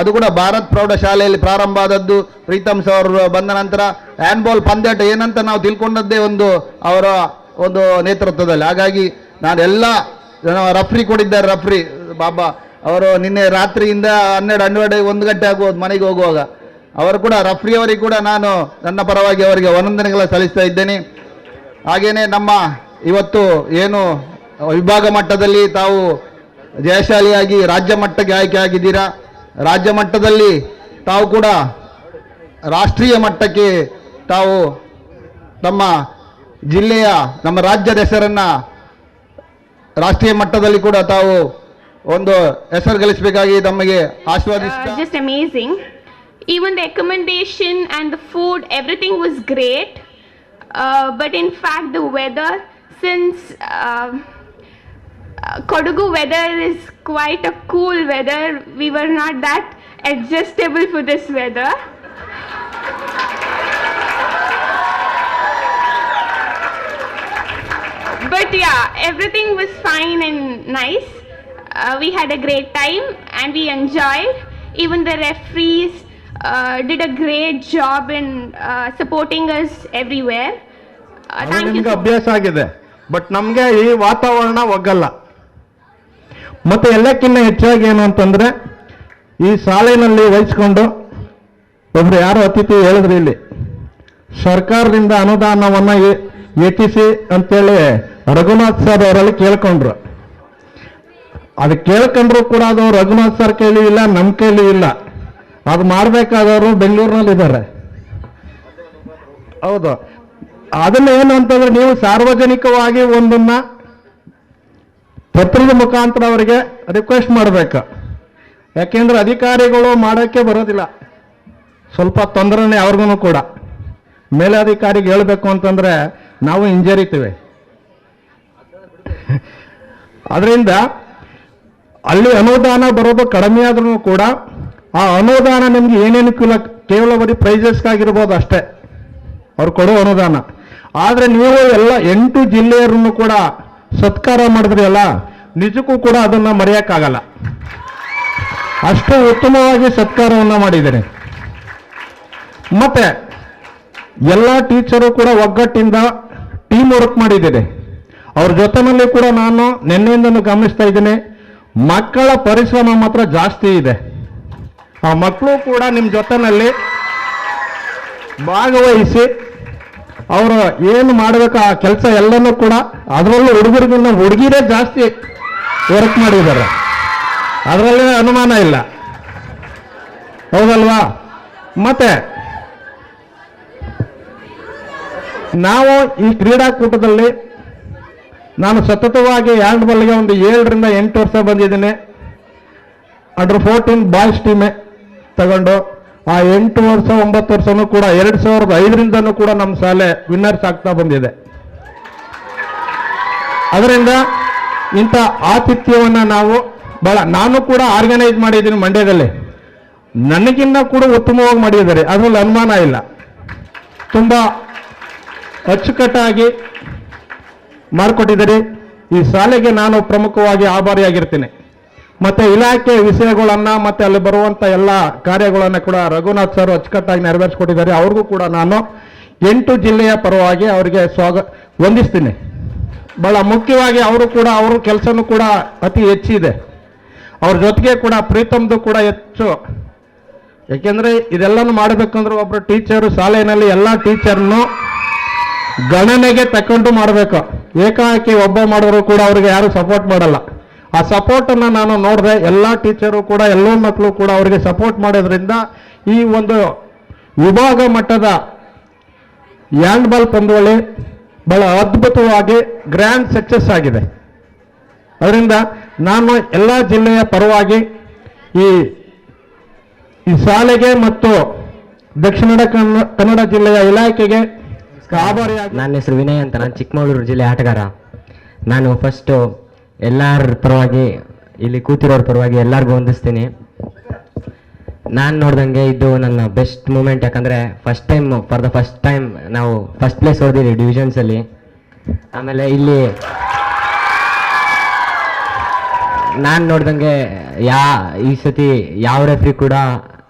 ಅದು ಕೂಡ ಭಾರತ್ ಪ್ರೌಢಶಾಲೆಯಲ್ಲಿ ಪ್ರಾರಂಭ ಆದದ್ದು. ಪ್ರೀತಮ್ ಸರ್ ಬಂದ ನಂತರ ಹ್ಯಾಂಡ್ಬಾಲ್ ಪಂದ್ಯಾಟ ಏನಂತ ನಾವು ತಿಳ್ಕೊಂಡದ್ದೇ ಅವರ ಒಂದು ನೇತೃತ್ವದಲ್ಲಿ. ಹಾಗಾಗಿ ನಾನೆಲ್ಲ ರಫ್ರಿ ಕೊಟ್ಟಿದ್ದಾರೆ. ರಫ್ರಿ ಬಾಬಾ ಅವರು ನಿನ್ನೆ ರಾತ್ರಿಯಿಂದ 1 ಗಂಟೆ ಆಗುವುದು ಮನೆಗೆ ಹೋಗುವಾಗ ಅವರು ಕೂಡ ರಫ್ರಿಯವರಿಗೆ ಕೂಡ ನಾನು ನನ್ನ ಪರವಾಗಿ ಅವರಿಗೆ ವಂದನೆಗಳನ್ನು ಸಲ್ಲಿಸ್ತಾ ಇದ್ದೇನೆ. ಹಾಗೆಯೇ ನಮ್ಮ ಇವತ್ತು ಏನು ವಿಭಾಗ ಮಟ್ಟದಲ್ಲಿ ತಾವು ಜಯಶಾಲಿಯಾಗಿ ರಾಜ್ಯ ಮಟ್ಟಕ್ಕೆ ಆಯ್ಕೆ ಆಗಿದ್ದೀರಾ. ರಾಜ್ಯ ಮಟ್ಟದಲ್ಲಿ ತಾವು ಕೂಡ ರಾಷ್ಟ್ರೀಯ ಮಟ್ಟಕ್ಕೆ ತಾವು ನಮ್ಮ ಜಿಲ್ಲೆಯ ನಮ್ಮ ರಾಜ್ಯದ ಹೆಸರನ್ನು ರಾಷ್ಟ್ರೀಯ ಮಟ್ಟದಲ್ಲಿ ಕೂಡ ತಾವು ಒಂದು ಹೆಸರು ಗಳಿಸಬೇಕಾಗಿ ತಮಗೆ ಆಶೀರ್ವಾದಿಸ್ತಾ. Just amazing. Even the accommodation and the food, everything was great. But in fact, the weather, since Kodagu weather is quite a cool weather, we were not that adjustable for this weather. But yeah, everything was fine and nice. We had a great time and we enjoyed. Even the referees did a great job in supporting us everywhere. Thank you. ಅಭ್ಯಾಸ ಆಗಿದೆ, but ನಮಗೆ ಈ ವಾತಾವರಣ ಒಗ್ಗಲ್ಲ. ಮತ್ತೆ ಎಲ್ಲಕ್ಕಿಂತ ಹೆಚ್ಚಾಗಿ ಏನು ಅಂತಂದ್ರೆ ಈ ಶಾಲೆಯಲ್ಲಿ ವಹಿಸ್ಕೊಂಡು ಒಬ್ರು ಯಾರೋ ಅತಿಥಿ ಹೇಳಿದ್ರು, ಇಲ್ಲಿ ಸರ್ಕಾರದಿಂದ ಅನುದಾನವನ್ನು ಹೆಚ್ಚಿಸಿ ಅಂತೇಳಿ ರಘುನಾಥ್ ಸರ್ ಅವರಲ್ಲಿ ಕೇಳ್ಕೊಂಡ್ರು. ಅದು ಕೇಳ್ಕೊಂಡ್ರು ಕೂಡ ಅದು ರಘುನಾಥ್ ಸರ್ ಕೈಲಿ ಇಲ್ಲ, ನಮ್ಮ ಕೈಲಿ ಇಲ್ಲ. ಅದು ಮಾಡಬೇಕಾದವರು ಬೆಂಗಳೂರಿನಲ್ಲಿ ಇದ್ದಾರೆ. ಹೌದು, ಅದನ್ನ ಏನು ಅಂತಂದ್ರೆ ನೀವು ಸಾರ್ವಜನಿಕವಾಗಿ ಒಂದನ್ನ ಪತ್ರದ ಮುಖಾಂತರ ಅವರಿಗೆ ರಿಕ್ವೆಸ್ಟ್ ಮಾಡಬೇಕು. ಯಾಕೆಂದ್ರೆ ಅಧಿಕಾರಿಗಳು ಮಾಡೋಕ್ಕೆ ಬರೋದಿಲ್ಲ. ಸ್ವಲ್ಪ ತೊಂದರೆನೇ ಅವ್ರಿಗೂ ಕೂಡ. ಮೇಲಧಿಕಾರಿಗೆ ಹೇಳಬೇಕು ಅಂತಂದರೆ ನಾವು ಹಿಂಜರಿತೀವಿ. ಅದರಿಂದ ಅಲ್ಲಿ ಅನುದಾನ ಬರೋದು ಕಡಿಮೆ ಆದ್ರೂ ಕೂಡ ಆ ಅನುದಾನ ನಿಮ್ಗೆ ಏನೇನು ಕೇವಲ ಬರೀ ಪ್ರೈಸಸ್ಗಾಗಿರ್ಬೋದು ಅಷ್ಟೇ ಅವ್ರು ಕೊಡೋ ಅನುದಾನ. ಆದರೆ ನೀವು ಎಲ್ಲ 8 ಜಿಲ್ಲೆಯರನ್ನು ಕೂಡ ಸತ್ಕಾರ ಮಾಡಿದ್ರಿ ಅಲ್ಲ, ನಿಜಕ್ಕೂ ಕೂಡ ಅದನ್ನು ಮರೆಯೋಕ್ಕಾಗಲ್ಲ. ಅಷ್ಟು ಉತ್ತಮವಾಗಿ ಸತ್ಕಾರವನ್ನು ಮಾಡಿದ್ದೀರಿ. ಮತ್ತೆ ಎಲ್ಲ ಟೀಚರು ಕೂಡ ಒಗ್ಗಟ್ಟಿಂದ ಟೀಮ್ ವರ್ಕ್ ಮಾಡಿದ್ದೀರಿ. ಅವ್ರ ಜೊತೆನಲ್ಲಿ ಕೂಡ ನಾನು ನಿನ್ನೆಯಿಂದನೂ ಗಮನಿಸ್ತಾ ಇದ್ದೀನಿ, ಮಕ್ಕಳ ಪರಿಶ್ರಮ ಮಾತ್ರ ಜಾಸ್ತಿ ಇದೆ. ಆ ಮಕ್ಕಳು ಕೂಡ ನಿಮ್ಮ ಜೊತೆನಲ್ಲಿ ಭಾಗವಹಿಸಿ ಅವರು ಏನು ಮಾಡಬೇಕು ಆ ಕೆಲಸ ಎಲ್ಲನೂ ಕೂಡ, ಅದರಲ್ಲೂ ಹುಡುಗರಿಗಿನ್ನ ಹುಡುಗಿರೇ ಜಾಸ್ತಿ ವರ್ಕ್ ಮಾಡಿದ್ದಾರೆ, ಅದರಲ್ಲಿ ಅನುಮಾನ ಇಲ್ಲ, ಹೌದಲ್ವಾ? ಮತ್ತೆ ನಾವು ಈ ಕ್ರೀಡಾಕೂಟದಲ್ಲಿ ನಾನು ಸತತವಾಗಿ ಹ್ಯಾಂಡ್ಬಾಲ್ಗೆ ಒಂದು 7 ರಿಂದ 8 ವರ್ಷ ಬಂದಿದ್ದೀನಿ. ಅಂಡರ್ 14 ಬಾಯ್ಸ್ ಟೀಮೇ ತಗೊಂಡು ಆ 8 ವರ್ಷ 9 ವರ್ಷನೂ ಕೂಡ 2005ರಿಂದನೂ ಕೂಡ ನಮ್ಮ ಶಾಲೆ ವಿನ್ನರ್ಸ್ ಆಗ್ತಾ ಬಂದಿದೆ. ಅದರಿಂದ ಇಂಥ ಆತಿಥ್ಯವನ್ನು ನಾವು ನಾನು ಕೂಡ ಆರ್ಗನೈಸ್ ಮಾಡಿದ್ದೀನಿ ಮಂಡ್ಯದಲ್ಲಿ. ನನಗಿನ್ನ ಕೂಡ ಉತ್ತಮವಾಗಿ ಮಾಡಿದ್ದಾರೆ, ಅದರಲ್ಲಿ ಅನುಮಾನ ಇಲ್ಲ. ತುಂಬ ಅಚ್ಚುಕಟ್ಟಾಗಿ ಮಾಡಿಕೊಟ್ಟಿದ್ದೀರಿ. ಈ ಶಾಲೆಗೆ ನಾನು ಪ್ರಮುಖವಾಗಿ ಆಭಾರಿಯಾಗಿರ್ತೀನಿ. ಮತ್ತು ಇಲಾಖೆ ವಿಷಯಗಳನ್ನು ಮತ್ತು ಅಲ್ಲಿ ಬರುವಂಥ ಎಲ್ಲ ಕಾರ್ಯಗಳನ್ನು ಕೂಡ ರಘುನಾಥ್ ಸರ್ ಅಚ್ಚುಕಟ್ಟಾಗಿ ನೆರವೇರಿಸ್ಕೊಟ್ಟಿದ್ದಾರೆ. ಅವ್ರಿಗೂ ಕೂಡ ನಾನು 8 ಜಿಲ್ಲೆಯ ಪರವಾಗಿ ಅವರಿಗೆ ವಂದಿಸ್ತೀನಿ. ಭಾಳ ಮುಖ್ಯವಾಗಿ ಅವರು ಕೂಡ ಅವ್ರ ಕೆಲಸನೂ ಕೂಡ ಅತಿ ಹೆಚ್ಚಿದೆ. ಅವ್ರ ಜೊತೆಗೆ ಕೂಡ ಪ್ರೀತಮ್ದು ಕೂಡ ಹೆಚ್ಚು. ಯಾಕೆಂದರೆ ಇದೆಲ್ಲನೂ ಮಾಡಬೇಕಂದ್ರೆ ಒಬ್ಬರು ಟೀಚರು ಶಾಲೆಯಲ್ಲಿ ಎಲ್ಲ ಟೀಚರ್ನು ಗಣನೆಗೆ ತಕೊಂಡು ಮಾಡಬೇಕು. ಏಕಾಏಕಿ ಒಬ್ಬ ಮಾಡಿದ್ರು ಕೂಡ ಅವ್ರಿಗೆ ಯಾರು ಸಪೋರ್ಟ್ ಮಾಡಲ್ಲ. ಆ ಸಪೋರ್ಟನ್ನು ನಾನು ನೋಡಿದೆ. ಎಲ್ಲ ಟೀಚರು ಕೂಡ ಎಲ್ಲ ಮಕ್ಕಳು ಕೂಡ ಅವರಿಗೆ ಸಪೋರ್ಟ್ ಮಾಡೋದ್ರಿಂದ ಈ ಒಂದು ವಿಭಾಗ ಮಟ್ಟದ ಹ್ಯಾಂಡ್ಬಾಲ್ ಪಂದ್ಯಾವಳಿ ಬಹಳ ಅದ್ಭುತವಾಗಿ ಗ್ರ್ಯಾಂಡ್ ಸಕ್ಸಸ್ ಆಗಿದೆ. ಅದರಿಂದ ನಾನು ಎಲ್ಲ ಜಿಲ್ಲೆಯ ಪರವಾಗಿ ಈ ಶಾಲೆಗೆ ಮತ್ತು ದಕ್ಷಿಣ ಕನ್ನಡ ಜಿಲ್ಲೆಯ ಇಲಾಖೆಗೆ ಆಭಾರಿಯಾಗಿ. ನನ್ನ ಹೆಸರು ವಿನಯ್ ಅಂತ, ನಾನು ಚಿಕ್ಕಮಗಳೂರು ಜಿಲ್ಲೆ ಆಟಗಾರ. ನಾನು ಫಸ್ಟು ಎಲ್ಲರ ಪರವಾಗಿ, ಇಲ್ಲಿ ಕೂತಿರೋರ ಪರವಾಗಿ ಎಲ್ಲರಿಗೂ ವಂದಿಸ್ತೀನಿ. ನಾನು ನೋಡ್ದಂಗೆ ಇದು ನನ್ನ ಬೆಸ್ಟ್ ಮೂಮೆಂಟ್. ಯಾಕಂದರೆ ಫಾರ್ ದ ಫಸ್ಟ್ ಟೈಮ್ ನಾವು ಫಸ್ಟ್ ಪ್ಲೇಸ್ ಹೊಡೆದಿದ್ದೀವಿ ಡಿವಿಷನ್ಸಲ್ಲಿ. ಆಮೇಲೆ ಇಲ್ಲಿ ನಾನು ನೋಡ್ದಂಗೆ ಈ ಸತಿ ಯಾವ ರೆಫ್ರಿ ಕೂಡ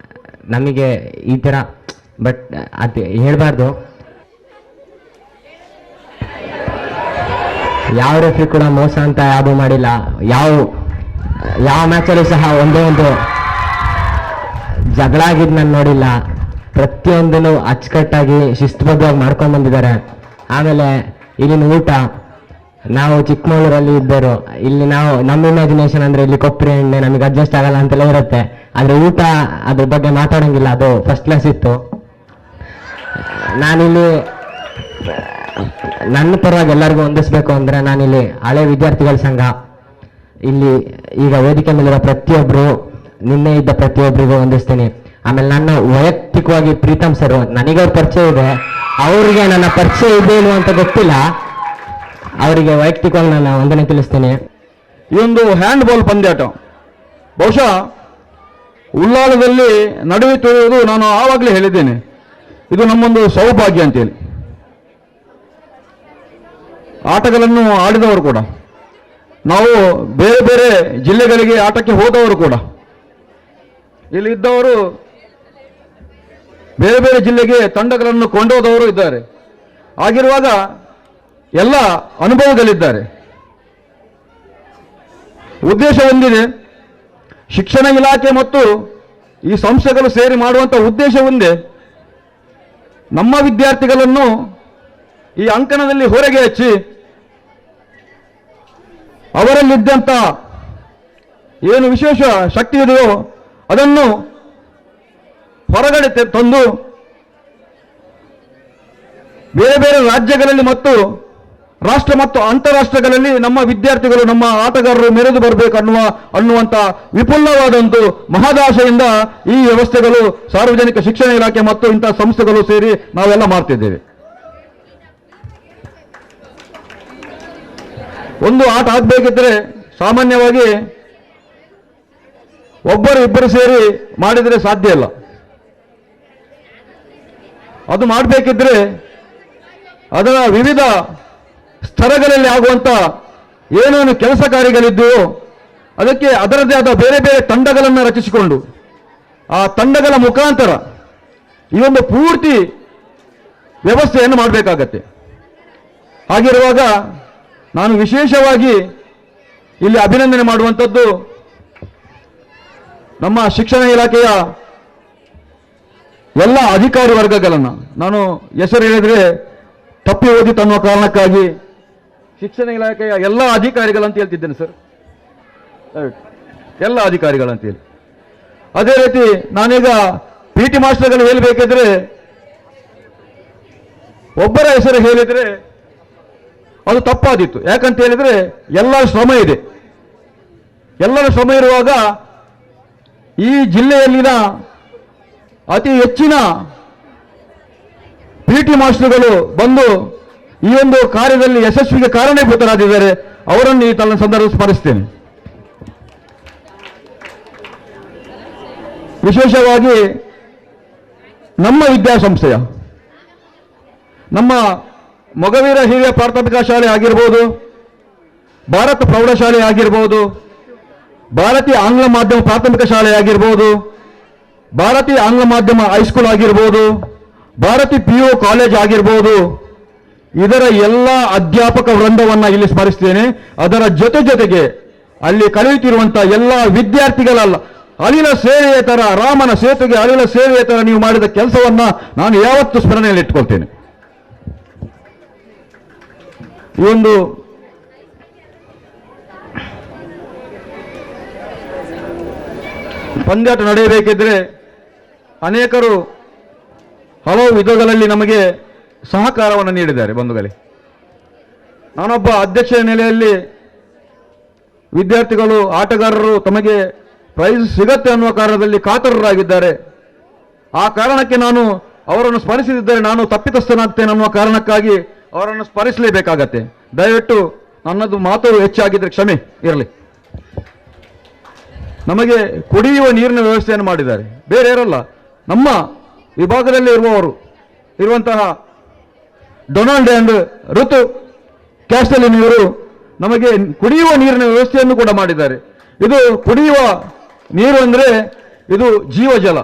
ನಮಗೆ ಈ ಥರ ಬಟ್ ಅದು ಹೇಳಬಾರ್ದು, ಯಾವ ರೆಫ್ರಿ ಕೂಡ ಮೋಸ ಅಂತ ಯಾವುದೂ ಮಾಡಿಲ್ಲ. ಯಾವ ಮ್ಯಾಚಲ್ಲೂ ಸಹ ಒಂದೇ ಒಂದು ಜಗಳ ಆಗಿದ್ದು ನಾನು ನೋಡಿಲ್ಲ. ಪ್ರತಿಯೊಂದನ್ನು ಅಚ್ಚುಕಟ್ಟಾಗಿ ಶಿಸ್ತುಬದ್ಧವಾಗಿ ಮಾಡ್ಕೊಂಡು ಬಂದಿದ್ದಾರೆ. ಆಮೇಲೆ ಇಲ್ಲಿನ ಊಟ, ನಾವು ಚಿಕ್ಕಮಗಳೂರಲ್ಲಿ ಇದ್ದರು, ಇಲ್ಲಿ ನಮ್ಮ ಇಮ್ಯಾಜಿನೇಷನ್ ಅಂದರೆ ಇಲ್ಲಿ ಕೊಬ್ಬರಿ ಎಣ್ಣೆ ನಮಗೆ ಅಡ್ಜಸ್ಟ್ ಆಗಲ್ಲ ಅಂತೆಲ್ಲ ಇರುತ್ತೆ. ಆದರೆ ಊಟ ಅದ್ರ ಬಗ್ಗೆ ಮಾತಾಡೋಂಗಿಲ್ಲ, ಅದು ಫಸ್ಟ್ ಕ್ಲಾಸ್ ಇತ್ತು. ನಾನಿಲ್ಲಿ ನನ್ನ ಪರವಾಗಿ ಎಲ್ಲರಿಗೂ ವಂದಿಸ್ಬೇಕು ಅಂದರೆ, ನಾನಿಲ್ಲಿ ಹಳೆ ವಿದ್ಯಾರ್ಥಿಗಳ ಸಂಘ, ಇಲ್ಲಿ ಈಗ ವೇದಿಕೆ ಮೇಲಿರೋ ಪ್ರತಿಯೊಬ್ಬರು, ನಿನ್ನೆ ಇದ್ದ ಪ್ರತಿಯೊಬ್ಬರಿಗೂ ವಂದಿಸ್ತೀನಿ. ಆಮೇಲೆ ನನ್ನ ವೈಯಕ್ತಿಕವಾಗಿ ಪ್ರೀತಮ್ ಸರ್, ನನಗವ್ರ ಪರಿಚಯ ಇದೆ, ಅವರಿಗೆ ನನ್ನ ಪರಿಚಯ ಇದೆ ಇಲ್ವ ಅಂತ ಗೊತ್ತಿಲ್ಲ, ಅವರಿಗೆ ವೈಯಕ್ತಿಕವಾಗಿ ನಾನು ವಂದನೆ ತಿಳಿಸ್ತೇನೆ. ಈ ಒಂದು ಹ್ಯಾಂಡ್ಬಾಲ್ ಪಂದ್ಯಾಟ ಬಹುಶಃ ಉಳ್ಳಾಲದಲ್ಲಿ ನಡೆಯುತ್ತಿರುವುದು ನಾನು ಆವಾಗಲೇ ಹೇಳಿದ್ದೇನೆ, ಇದು ನಮ್ಮೊಂದು ಸೌಭಾಗ್ಯ ಅಂತೇಳಿ. ಆಟಗಳನ್ನು ಆಡಿದವರು ಕೂಡ, ನಾವು ಬೇರೆ ಬೇರೆ ಜಿಲ್ಲೆಗಳಿಗೆ ಆಟಕ್ಕೆ ಹೋದವರು ಕೂಡ, ಇಲ್ಲಿ ಇದ್ದವರು ಬೇರೆ ಬೇರೆ ಜಿಲ್ಲೆಗೆ ತಂಡಗಳನ್ನು ಕೊಂಡೋದವರು ಇದ್ದಾರೆ. ಆಗಿರುವಾಗ ಎಲ್ಲ ಅನುಭವದಲ್ಲಿದ್ದಾರೆ. ಉದ್ದೇಶ ಒಂದಿದೆ, ಶಿಕ್ಷಣ ಇಲಾಖೆ ಮತ್ತು ಈ ಸಂಸ್ಥೆಗಳು ಸೇರಿ ಮಾಡುವಂಥ ಉದ್ದೇಶ ಒಂದೇ, ನಮ್ಮ ವಿದ್ಯಾರ್ಥಿಗಳನ್ನು ಈ ಅಂಕಣದಲ್ಲಿ ಹೊರಗೆ ಹಚ್ಚಿ ಅವರಲ್ಲಿದ್ದಂಥ ಏನು ವಿಶೇಷ ಶಕ್ತಿ ಇದೆಯೋ ಅದನ್ನು ಹೊರಗಡೆ ತಂದು ಬೇರೆ ಬೇರೆ ರಾಜ್ಯಗಳಲ್ಲಿ ಮತ್ತು ರಾಷ್ಟ್ರ ಮತ್ತು ಅಂತಾರಾಷ್ಟ್ರಗಳಲ್ಲಿ ನಮ್ಮ ವಿದ್ಯಾರ್ಥಿಗಳು ನಮ್ಮ ಆಟಗಾರರು ಮೆರೆದು ಬರಬೇಕು ಅನ್ನುವಂಥ ವಿಪುಲವಾದ ಒಂದು ಮಹದಾಶೆಯಿಂದ ಈ ವ್ಯವಸ್ಥೆಗಳು ಸಾರ್ವಜನಿಕ ಶಿಕ್ಷಣ ಇಲಾಖೆ ಮತ್ತು ಇಂತಹ ಸಂಸ್ಥೆಗಳು ಸೇರಿ ನಾವೆಲ್ಲ ಮಾಡ್ತಿದ್ದೇವೆ. ಒಂದು ಆಟ ಆಗಬೇಕಿದ್ರೆ ಸಾಮಾನ್ಯವಾಗಿ ಒಬ್ಬರು ಇಬ್ಬರು ಸೇರಿ ಮಾಡಿದರೆ ಸಾಧ್ಯ ಇಲ್ಲ. ಅದು ಮಾಡಬೇಕಿದ್ರೆ ಅದರ ವಿವಿಧ ಸ್ತರಗಳಲ್ಲಿ ಆಗುವಂಥ ಏನೇನು ಕೆಲಸ ಕಾರ್ಯಗಳಿದ್ದವು ಅದಕ್ಕೆ ಅದರದೇ ಆದ ಬೇರೆ ಬೇರೆ ತಂಡಗಳನ್ನು ರಚಿಸಿಕೊಂಡು ಆ ತಂಡಗಳ ಮುಖಾಂತರ ಈ ಒಂದು ಪೂರ್ತಿ ವ್ಯವಸ್ಥೆಯನ್ನು ಮಾಡಬೇಕಾಗತ್ತೆ. ಹಾಗಿರುವಾಗ ನಾನು ವಿಶೇಷವಾಗಿ ಇಲ್ಲಿ ಅಭಿನಂದನೆ ಮಾಡುವಂಥದ್ದು ನಮ್ಮ ಶಿಕ್ಷಣ ಇಲಾಖೆಯ ಎಲ್ಲ ಅಧಿಕಾರಿ ವರ್ಗಗಳನ್ನು. ನಾನು ಹೆಸರು ಹೇಳಿದರೆ ತಪ್ಪಿ ಓದಿತು ಅನ್ನುವ ಕಾರಣಕ್ಕಾಗಿ ಶಿಕ್ಷಣ ಇಲಾಖೆಯ ಎಲ್ಲ ಅಧಿಕಾರಿಗಳಂತ ಹೇಳ್ತಿದ್ದೇನೆ ಸರ್, ಎಲ್ಲ ಅಧಿಕಾರಿಗಳಂತ ಹೇಳಿ. ಅದೇ ರೀತಿ ನಾನೀಗ PT ಮಾಸ್ಟರ್ಗಳು ಹೇಳಬೇಕಿದ್ರೆ ಒಬ್ಬರ ಹೆಸರು ಹೇಳಿದರೆ ಅದು ತಪ್ಪಾದಿತ್ತು. ಯಾಕಂತ ಹೇಳಿದ್ರೆ ಎಲ್ಲರ ಶ್ರಮ ಇದೆ. ಎಲ್ಲರ ಶ್ರಮ ಇರುವಾಗ ಈ ಜಿಲ್ಲೆಯಲ್ಲಿನ ಅತಿ ಹೆಚ್ಚಿನ PT ಮಾಸ್ಟರ್ಗಳು ಬಂದು ಈ ಒಂದು ಕಾರ್ಯದಲ್ಲಿ ಯಶಸ್ವಿಗೆ ಕಾರಣೀಭೂತರಾಗಿದ್ದಾರೆ. ಅವರನ್ನು ಈ ಸಂದರ್ಭ ಸ್ಮರಿಸ್ತೇನೆ. ವಿಶೇಷವಾಗಿ ನಮ್ಮ ವಿದ್ಯಾಸಂಸ್ಥೆಯ ನಮ್ಮ ಮೊಗವೀರ ಹಿರಿಯ ಪ್ರಾಥಮಿಕ ಶಾಲೆ ಆಗಿರ್ಬೋದು, ಭಾರತ ಪ್ರೌಢಶಾಲೆ ಆಗಿರ್ಬೋದು, ಭಾರತೀಯ ಆಂಗ್ಲ ಮಾಧ್ಯಮ ಪ್ರಾಥಮಿಕ ಶಾಲೆ ಆಗಿರ್ಬೋದು, ಭಾರತೀಯ ಆಂಗ್ಲ ಮಾಧ್ಯಮ ಹೈಸ್ಕೂಲ್ ಆಗಿರ್ಬೋದು, ಭಾರತೀಯ PU ಕಾಲೇಜ್ ಆಗಿರ್ಬೋದು, ಇದರ ಎಲ್ಲ ಅಧ್ಯಾಪಕ ವೃಂದವನ್ನು ಇಲ್ಲಿ ಸ್ಮರಿಸ್ತೇನೆ. ಅದರ ಜೊತೆಗೆ ಅಲ್ಲಿ ಕಲಿಯುತ್ತಿರುವಂಥ ಎಲ್ಲ ವಿದ್ಯಾರ್ಥಿಗಳಲ್ಲ, ಅಳಿಲ ಸೇವೆಯ ತರ, ರಾಮನ ಸೇತುಗೆ ಅಳಿಲ ಸೇವೆಯ ತರ ನೀವು ಮಾಡಿದ ಕೆಲಸವನ್ನ ನಾನು ಯಾವತ್ತೂ ಸ್ಮರಣೆಯಲ್ಲಿ ಇಟ್ಕೊಳ್ತೇನೆ. ಈ ಒಂದು ಪಂದ್ಯಾಟ ನಡೆಯಬೇಕಿದ್ರೆ ಅನೇಕರು ಹಲವು ವಿಧಗಳಲ್ಲಿ ನಮಗೆ ಸಹಕಾರವನ್ನು ನೀಡಿದ್ದಾರೆ ಬಂಧುಗಳೇ. ನಾನೊಬ್ಬ ಅಧ್ಯಕ್ಷ ನೆಲೆಯಲ್ಲಿ ವಿದ್ಯಾರ್ಥಿಗಳು ಆಟಗಾರರು ತಮಗೆ ಪ್ರೈಸ್ ಸಿಗತ್ತೆ ಅನ್ನುವ ಕಾರಣದಲ್ಲಿ ಕಾತರರಾಗಿದ್ದಾರೆ. ಆ ಕಾರಣಕ್ಕೆ ನಾನು ಅವರನ್ನು ಸ್ಮರಿಸಿದ್ದರೆ ನಾನು ತಪ್ಪಿತಸ್ಥನಾಗ್ತೇನೆ ಅನ್ನುವ ಕಾರಣಕ್ಕಾಗಿ ಅವರನ್ನು ಸ್ಮರಿಸಲೇಬೇಕಾಗತ್ತೆ. ದಯವಿಟ್ಟು ನನ್ನದು ಮಾತು ಹೆಚ್ಚಾಗಿದ್ರೆ ಕ್ಷಮೆ ಇರಲಿ. ನಮಗೆ ಕುಡಿಯುವ ನೀರಿನ ವ್ಯವಸ್ಥೆಯನ್ನು ಮಾಡಿದ್ದಾರೆ, ಬೇರೆ ಯಾರಲ್ಲ, ನಮ್ಮ ವಿಭಾಗದಲ್ಲಿ ಇರುವಂತಹ ಡೊನಾಲ್ಡ್ ಅಂಡ್ ಋತು ಕ್ಯಾಸ್ಟಲಿನಿಯವರು ನಮಗೆ ಕುಡಿಯುವ ನೀರಿನ ವ್ಯವಸ್ಥೆಯನ್ನು ಕೂಡ ಮಾಡಿದ್ದಾರೆ. ಇದು ಕುಡಿಯುವ ನೀರು ಅಂದರೆ ಇದು ಜೀವಜಲ.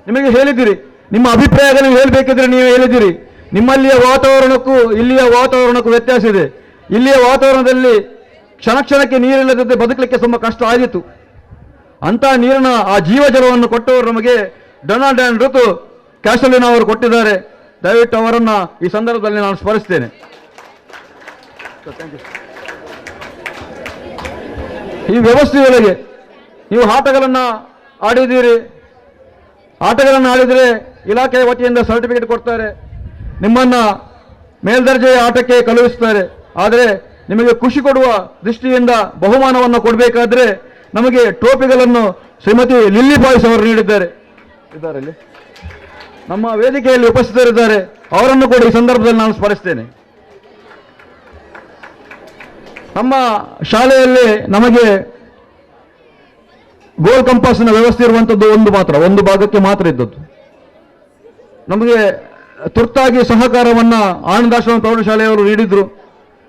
ನಿಮಗೆ ಹೇಳಿದಿರಿ, ನಿಮ್ಮ ಅಭಿಪ್ರಾಯಗಳನ್ನು ಹೇಳಬೇಕಿದ್ರೆ ನೀವು ಹೇಳಿದಿರಿ. ನಿಮ್ಮಲ್ಲಿಯ ವಾತಾವರಣಕ್ಕೂ ಇಲ್ಲಿಯ ವಾತಾವರಣಕ್ಕೂ ವ್ಯತ್ಯಾಸ ಇದೆ. ಇಲ್ಲಿಯ ವಾತಾವರಣದಲ್ಲಿ ಕ್ಷಣ ಕ್ಷಣಕ್ಕೆ ನೀರಿಲ್ಲದಂತೆ ಬದುಕಲಿಕ್ಕೆ ತುಂಬ ಕಷ್ಟ ಆಗಿತ್ತು. ಅಂತಹ ನೀರಿನ ಆ ಜೀವಜಲವನ್ನು ಕೊಟ್ಟವರು ನಮಗೆ ಡೊನಾಲ್ಡ್ ಅಂಡ್ ಋತು ಕ್ಯಾಸ್ಟಲಿನ್ ಅವರು ಕೊಟ್ಟಿದ್ದಾರೆ. ದಯವಿಟ್ಟು ಅವರನ್ನ ಈ ಸಂದರ್ಭದಲ್ಲಿ ನಾನು ಸ್ಮರಿಸ್ತೇನೆ. ಈ ವ್ಯವಸ್ಥೆಯೊಳಗೆ ನೀವು ಆಟಗಳನ್ನು ಆಡಿದ್ದೀರಿ. ಆಟಗಳನ್ನು ಆಡಿದರೆ ಇಲಾಖೆಯ ವತಿಯಿಂದ ಸರ್ಟಿಫಿಕೇಟ್ ಕೊಡ್ತಾರೆ, ನಿಮ್ಮನ್ನ ಮೇಲ್ದರ್ಜೆಯ ಆಟಕ್ಕೆ ಕಳುಹಿಸ್ತಾರೆ. ಆದರೆ ನಿಮಗೆ ಖುಷಿ ಕೊಡುವ ದೃಷ್ಟಿಯಿಂದ ಬಹುಮಾನವನ್ನು ಕೊಡಬೇಕಾದ್ರೆ ನಮಗೆ ಟ್ರೋಫಿಗಳನ್ನು ಶ್ರೀಮತಿ ಲಿಲ್ಲಿ ಬಾಯ್ಸ್ ಅವರು ನೀಡಿದ್ದಾರೆ. ಇಲ್ಲಿ ನಮ್ಮ ವೇದಿಕೆಯಲ್ಲಿ ಉಪಸ್ಥಿತರಿದ್ದಾರೆ, ಅವರನ್ನು ಕೂಡ ಈ ಸಂದರ್ಭದಲ್ಲಿ ನಾನು ಸ್ಮರಿಸ್ತೇನೆ. ನಮ್ಮ ಶಾಲೆಯಲ್ಲಿ ನಮಗೆ ಗೋಲ್ ಕಂಪಾಸ್ನ ವ್ಯವಸ್ಥೆ ಇರುವಂಥದ್ದು ಒಂದು ಭಾಗಕ್ಕೆ ಮಾತ್ರ ಇದ್ದದ್ದು. ನಮಗೆ ತುರ್ತಾಗಿ ಸಹಕಾರವನ್ನು ಆನಂದಾಶ್ರಮ ಪ್ರೌಢಶಾಲೆಯವರು ನೀಡಿದ್ರು.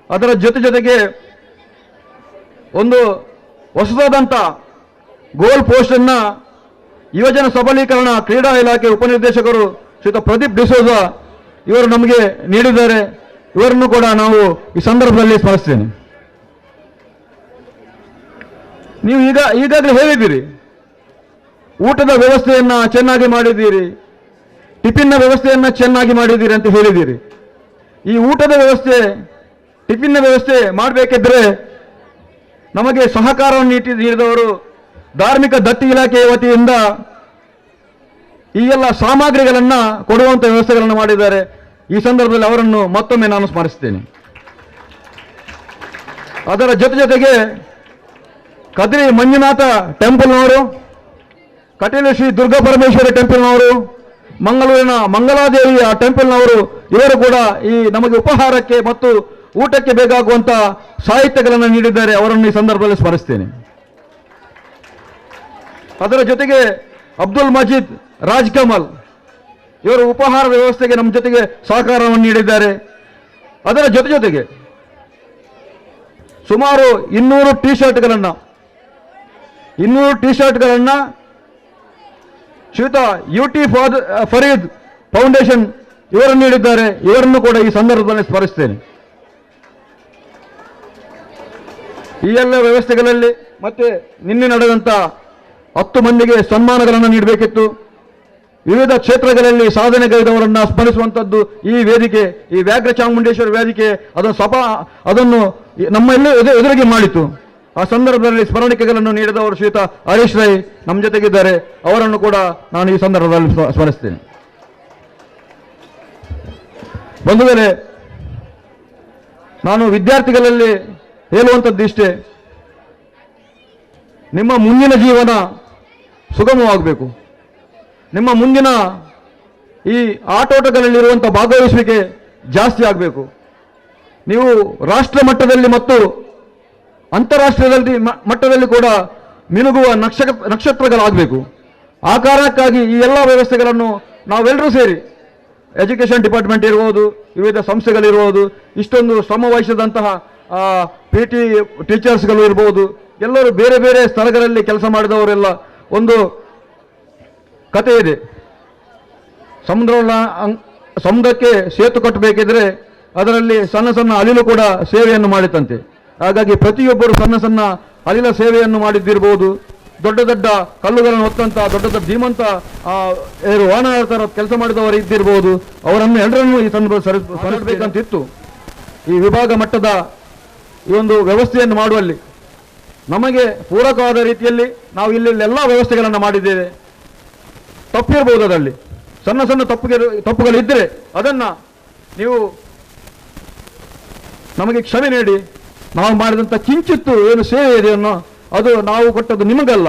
ಅದರ ಜೊತೆಗೆ ಒಂದು ಹೊಸದಾದಂಥ ಗೋಲ್ ಪೋಸ್ಟ್ ಅನ್ನ ಯುವಜನ ಸಬಲೀಕರಣ ಕ್ರೀಡಾ ಇಲಾಖೆ ಉಪನಿರ್ದೇಶಕರು ಶ್ರೀಯುತ ಪ್ರದೀಪ್ ಡಿಸೋಜ ಇವರು ನಮಗೆ ನೀಡಿದ್ದಾರೆ. ಇವರನ್ನು ಕೂಡ ನಾವು ಈ ಸಂದರ್ಭದಲ್ಲಿ ಸ್ಮರಿಸ್ತೇನೆ. ನೀವು ಈಗಾಗಲೇ ಹೇಳಿದ್ದೀರಿ, ಊಟದ ವ್ಯವಸ್ಥೆಯನ್ನ ಚೆನ್ನಾಗಿ ಮಾಡಿದ್ದೀರಿ, ಟಿಫಿನ್ನ ವ್ಯವಸ್ಥೆಯನ್ನ ಚೆನ್ನಾಗಿ ಮಾಡಿದ್ದೀರಿ ಅಂತ ಹೇಳಿದ್ದೀರಿ. ಈ ಊಟದ ವ್ಯವಸ್ಥೆ, ಟಿಫಿನ್ನ ವ್ಯವಸ್ಥೆ ಮಾಡಬೇಕಿದ್ರೆ ನಮಗೆ ಸಹಕಾರವನ್ನು ನೀಡಿದವರು ಧಾರ್ಮಿಕ ದತ್ತಿ ಇಲಾಖೆಯ ವತಿಯಿಂದ ಈ ಎಲ್ಲ ಸಾಮಗ್ರಿಗಳನ್ನು ಕೊಡುವಂಥ ವ್ಯವಸ್ಥೆಗಳನ್ನು ಮಾಡಿದ್ದಾರೆ. ಈ ಸಂದರ್ಭದಲ್ಲಿ ಅವರನ್ನು ಮತ್ತೊಮ್ಮೆ ನಾನು ಸ್ಮರಿಸ್ತೇನೆ. ಅದರ ಜೊತೆಗೆ ಕದ್ರಿ ಮಂಜುನಾಥ ಟೆಂಪಲ್ನವರು, ಕಟೀಲು ಶ್ರೀ ದುರ್ಗಾ ಪರಮೇಶ್ವರಿ ಟೆಂಪಲ್ನವರು, ಮಂಗಳೂರಿನ ಮಂಗಲಾದೇವಿಯ ಟೆಂಪಲ್ನವರು, ಇವರು ಕೂಡ ಈ ನಮಗೆ ಉಪಹಾರಕ್ಕೆ ಮತ್ತು ಊಟಕ್ಕೆ ಬೇಕಾಗುವಂಥ ಸಾಹಿತ್ಯಗಳನ್ನು ನೀಡಿದ್ದಾರೆ. ಅವರನ್ನು ಈ ಸಂದರ್ಭದಲ್ಲಿ ಸ್ಮರಿಸ್ತೇನೆ. ಅದರ ಜೊತೆಗೆ ಅಬ್ದುಲ್ ಮಜೀದ್ ರಾಜ್ ಕಮಲ್ ಇವರು ಉಪಹಾರದ ವ್ಯವಸ್ಥೆಗೆ ನಮ್ಮ ಜೊತೆಗೆ ಸಹಕಾರವನ್ನು ನೀಡಿದ್ದಾರೆ. ಅದರ ಜೊತೆಗೆ ಸುಮಾರು 200 ಟಿ ಶರ್ಟ್ಗಳನ್ನು ಶ್ರೀಯುತ UT ಫರೀದ್ ಫೌಂಡೇಶನ್ ಇವರು ನೀಡಿದ್ದಾರೆ. ಇವರನ್ನು ಕೂಡ ಈ ಸಂದರ್ಭದಲ್ಲಿ ಸ್ಮರಿಸ್ತೇನೆ. ಈ ಎಲ್ಲ ವ್ಯವಸ್ಥೆಗಳಲ್ಲಿ ಮತ್ತೆ ನಿನ್ನೆ ನಡೆದಂಥ 10 ಮಂದಿಗೆ ಸನ್ಮಾನಗಳನ್ನು ನೀಡಬೇಕಿತ್ತು. ವಿವಿಧ ಕ್ಷೇತ್ರಗಳಲ್ಲಿ ಸಾಧನೆಗೈದವರನ್ನು ಸ್ಮರಿಸುವಂಥದ್ದು ಈ ವೇದಿಕೆ, ಈ ವ್ಯಾಘ್ರ ಚಾಮುಂಡೇಶ್ವರಿ ವೇದಿಕೆ ಅದನ್ನು ನಮ್ಮೆಲ್ಲ ಎದುರಿಗೆ ಮಾಡಿತು. ಆ ಸಂದರ್ಭದಲ್ಲಿ ಸ್ಮರಣಿಕೆಗಳನ್ನು ನೀಡಿದವರು ಶ್ರೀಯುತ ಹರೀಶ್ ರೈ ನಮ್ಮ ಜೊತೆಗಿದ್ದಾರೆ. ಅವರನ್ನು ಕೂಡ ನಾನು ಈ ಸಂದರ್ಭದಲ್ಲಿ ಸ್ಮರಿಸ್ತೇನೆ. ಬಂಧುಗಳೇ, ನಾನು ವಿದ್ಯಾರ್ಥಿಗಳಲ್ಲಿ ಹೇಳುವಂಥದ್ದು ಇಷ್ಟೇ, ನಿಮ್ಮ ಮುಂದಿನ ಜೀವನ ಸುಗಮವಾಗಬೇಕು. ನಿಮ್ಮ ಮುಂದಿನ ಈ ಆಟೋಟಗಳಲ್ಲಿರುವಂಥ ಭಾಗವಹಿಸುವಿಕೆ ಜಾಸ್ತಿ ಆಗಬೇಕು. ನೀವು ರಾಷ್ಟ್ರ ಮಟ್ಟದಲ್ಲಿ ಮತ್ತು ಅಂತಾರಾಷ್ಟ್ರೀಯದಲ್ಲಿ ಮಟ್ಟದಲ್ಲಿ ಕೂಡ ಮಿನುಗುವ ನಕ್ಷತ್ರಗಳಾಗಬೇಕು. ಆ ಕಾರಣಕ್ಕಾಗಿ ಈ ಎಲ್ಲ ವ್ಯವಸ್ಥೆಗಳನ್ನು ನಾವೆಲ್ಲರೂ ಸೇರಿ, ಎಜುಕೇಷನ್ ಡಿಪಾರ್ಟ್ಮೆಂಟ್ ಇರ್ಬೋದು, ವಿವಿಧ ಸಂಸ್ಥೆಗಳಿರ್ಬೋದು, ಇಷ್ಟೊಂದು ಶ್ರಮ ವಹಿಸಿದಂತಹ PT ಟೀಚರ್ಸ್ಗಳು ಇರ್ಬೋದು, ಎಲ್ಲರೂ ಬೇರೆ ಬೇರೆ ಸ್ಥಳಗಳಲ್ಲಿ ಕೆಲಸ ಮಾಡಿದವರೆಲ್ಲ. ಒಂದು ಕತೆ ಇದೆ, ಸಮುದ್ರಕ್ಕೆ ಸೇತು ಕಟ್ಟಬೇಕಿದ್ರೆ ಅದರಲ್ಲಿ ಸಣ್ಣ ಸಣ್ಣ ಅಲಿಲು ಕೂಡ ಸೇವೆಯನ್ನು ಮಾಡಿತಂತೆ. ಹಾಗಾಗಿ ಪ್ರತಿಯೊಬ್ಬರು ಸಣ್ಣ ಸಣ್ಣ ಅಲಿಲ ಸೇವೆಯನ್ನು ಮಾಡಿದ್ದಿರ್ಬೋದು, ದೊಡ್ಡ ದೊಡ್ಡ ಕಲ್ಲುಗಳನ್ನು ಹೊತ್ತಂತ ದೊಡ್ಡ ದೊಡ್ಡ ಧೀಮಂತ ವಾಹನ ಕೆಲಸ ಮಾಡಿದವರು ಇದ್ದಿರ್ಬೋದು. ಅವರನ್ನು ಎಲ್ಲರನ್ನೂ ಈ ಸಂದರ್ಭ ಸರಿಸಬೇಕಂತಿತ್ತು. ಈ ವಿಭಾಗ ಮಟ್ಟದ ಈ ಒಂದು ವ್ಯವಸ್ಥೆಯನ್ನು ಮಾಡುವಲ್ಲಿ ನಮಗೆ ಪೂರಕವಾದ ರೀತಿಯಲ್ಲಿ ನಾವು ಇಲ್ಲಿ ಎಲ್ಲ ವ್ಯವಸ್ಥೆಗಳನ್ನು ಮಾಡಿದ್ದೇವೆ. ತಪ್ಪಿರ್ಬೋದು, ಅದರಲ್ಲಿ ಸಣ್ಣ ಸಣ್ಣ ತಪ್ಪುಗಳಿದ್ದರೆ ಅದನ್ನು ನೀವು ನಮಗೆ ಕ್ಷಮೆ ನೀಡಿ. ನಾವು ಮಾಡಿದಂಥ ಕಿಂಚಿತ್ತು ಏನು ಸೇವೆ ಇದೆಯನ್ನೋ ಅದು ನಾವು ಕೊಟ್ಟದ್ದು ನಿಮಗಲ್ಲ,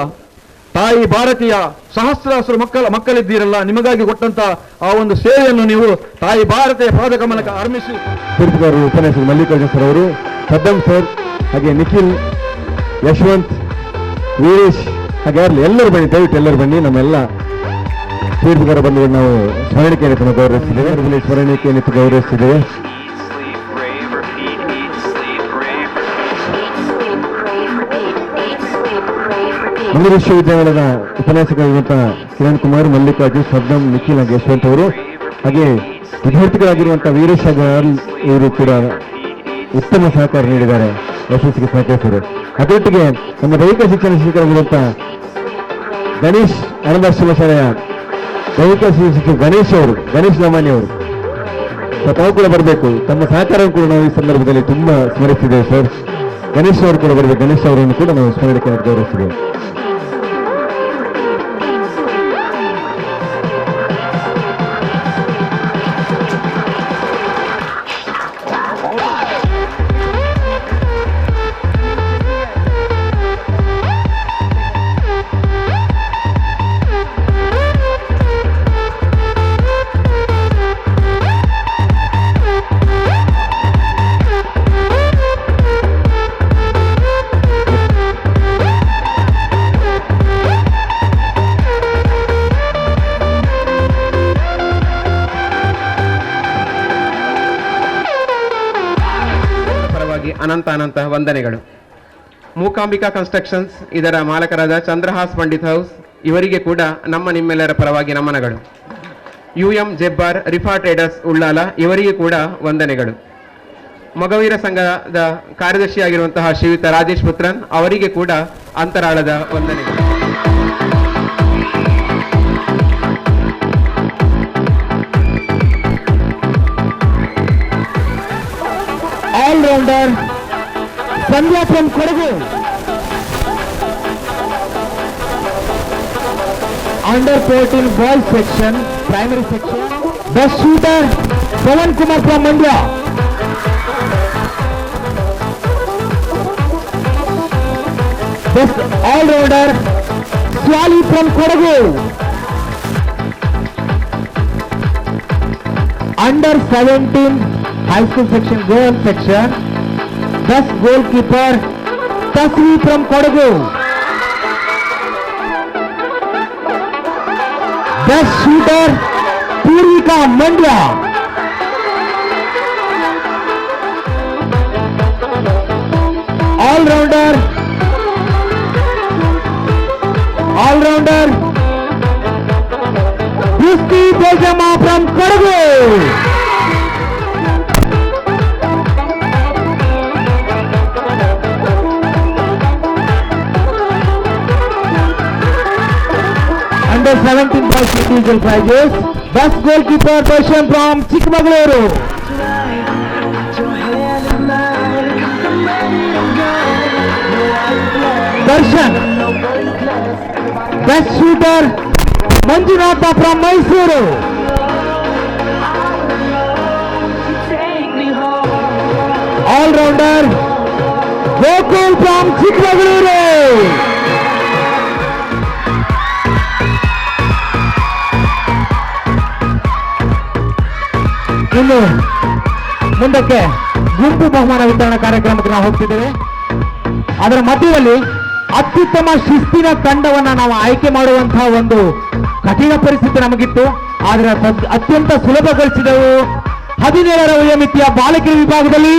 ತಾಯಿ ಭಾರತೀಯ ಸಹಸ್ರಾಸ್ರ ಮಕ್ಕಳಿದ್ದೀರಲ್ಲ, ನಿಮಗಾಗಿ ಕೊಟ್ಟಂತ ಆ ಒಂದು ಸೇವೆಯನ್ನು ನೀವು ತಾಯಿ ಭಾರತೀಯ ಪಾದಕಮಲಕ್ಕೆ ಅರ್ಪಿಸಿ. ತೀರ್ಪುಗಾರರು ಉಪನ್ಯಾಸಕ ಮಲ್ಲಿಕಾರ್ಜುನ ಸರ್ ಅವರು, ಸದ್ದಂ ಸರ್, ಹಾಗೆ ನಿಖಿಲ್, ಯಶವಂತ್, ವೀರೇಶ್, ಹಾಗೆ ಎಲ್ಲರೂ ಬನ್ನಿ, ದಯವಿಟ್ಟು ಎಲ್ಲರೂ ಬನ್ನಿ. ನಮ್ಮೆಲ್ಲ ತೀರ್ಪುಗಾರ ಬಂಧುಗಳು ನಾವು ಸ್ಮರಣಿಕೆಯನ್ನು ಗೌರವಿಸಿದ್ದೇವೆ, ಸ್ಮರಣಿಕೆಯನ್ನು ಗೌರವಿಸಿದ್ದೇವೆ. ಮಂಗಳೂರು ವಿಶ್ವವಿದ್ಯಾಲಯದ ಉಪನ್ಯಾಸಕರಾಗಿರುವಂತಹ ಕಿರಣ್ ಕುಮಾರ್, ಮಲ್ಲಿಕಾರ್ಜುನ್, ಸದ್ದಂ, ನಿಖಿಲ್ ಹಾಗೆ ಯಶವಂತ್ ಅವರು, ಹಾಗೆ ವಿದ್ಯಾರ್ಥಿಗಳಾಗಿರುವಂತಹ ವೀರೇಶ್ ಅಗರ್ ಇವರು ಕೂಡ ಉತ್ತಮ ಸಹಕಾರ ನೀಡಿದ್ದಾರೆ ಯಶಸ್ವಿಗೆ ಸಹಕರಿಸಿದರು. ಅದರೊಟ್ಟಿಗೆ ನಮ್ಮ ದೈಹಿಕ ಶಿಕ್ಷಣ ಶಿಕ್ಷಕರಾಗಿರುವಂತಹ ಗಣೇಶ್ ಅನಂತಾಶ್ರಮ ಶಾಲೆಯ ದೈಹಿಕ ಶಿಕ್ಷಕ ಗಣೇಶ್ ಲಮಾನಿ ಅವರು ತಾವು ಕೂಡ ಬರಬೇಕು. ತಮ್ಮ ಸಹಕಾರವನ್ನು ಕೂಡ ನಾವು ಈ ಸಂದರ್ಭದಲ್ಲಿ ತುಂಬಾ ಸ್ಮರಿಸಿದ್ದೇವೆ ಸರ್. ಗಣೇಶ್ ಅವರು ಕೂಡ ಬರಬೇಕು. ಗಣೇಶ್ ಅವರನ್ನು ಕೂಡ ನಾವು ಸ್ಮರಣೆಗೆ ಗೌರವಿಸಿದ್ದೇವೆ. ಅನಂತ ವಂದನೆಗಳು. ಮೂಕಾಂಬಿಕಾ ಕನ್ಸ್ಟ್ರಕ್ಷನ್ಸ್ ಇದರ ಮಾಲಕರಾದ ಚಂದ್ರಹಾಸ್ ಪಂಡಿತ್ ಹೌಸ್ ಇವರಿಗೆ ಕೂಡ ನಿಮ್ಮೆಲ್ಲರ ಪರವಾಗಿ ನಮನಗಳು. UM ಜೆಬ್ಬಾರ್ ರಿಫಾ ಟ್ರೇಡರ್ಸ್ ಉಳ್ಳಾಲ ಇವರಿಗೆ ಕೂಡ ವಂದನೆಗಳು. ಮೊಗವೀರ ಸಂಘದ ಕಾರ್ಯದರ್ಶಿಯಾಗಿರುವಂತಹ ಶ್ರೀಯುತ ರಾಜೇಶ್ ಪುತ್ರನ್ ಅವರಿಗೆ ಕೂಡ ಅಂತರಾಳದ ವಂದನೆಗಳು. All-rounder Sandhya from Kodagu, under 14 boys section, primary section, best shooter Pavan Kumar from Mandya. Best all-rounder, Swali from Kodagu. Under 17 high school section, girl section, best goalkeeper, Tasvi from Kodagu. Best shooter, Purika Mandya. All-rounder, Yusti Tejama from Kodagu. Under 17 boys individual prizes. Best goalkeeper Darshan from Chikmagaluru. Darshan. Best shooter Manjunatha from Mysuru. All-rounder Gokul from Chikmagaluru. ಇನ್ನು ಮುಂದಕ್ಕೆ ಗುಂಪು ಬಹುಮಾನ ವಿತರಣಾ ಕಾರ್ಯಕ್ರಮಕ್ಕೆ ನಾವು ಹೋಗ್ತಿದ್ದೇವೆ. ಅದರ ಮಧ್ಯದಲ್ಲಿ ಅತ್ಯುತ್ತಮ ಶಿಸ್ತಿನ ತಂಡವನ್ನ ನಾವು ಆಯ್ಕೆ ಮಾಡುವಂತಹ ಒಂದು ಕಠಿಣ ಪರಿಸ್ಥಿತಿ ನಮಗಿತ್ತು. ಆದರೆ ಅತ್ಯಂತ ಸುಲಭಗೊಳಿಸಿದೆವು. 17ರ ವಯೋಮಿತಿಯ ಬಾಲಕಿಯರ ವಿಭಾಗದಲ್ಲಿ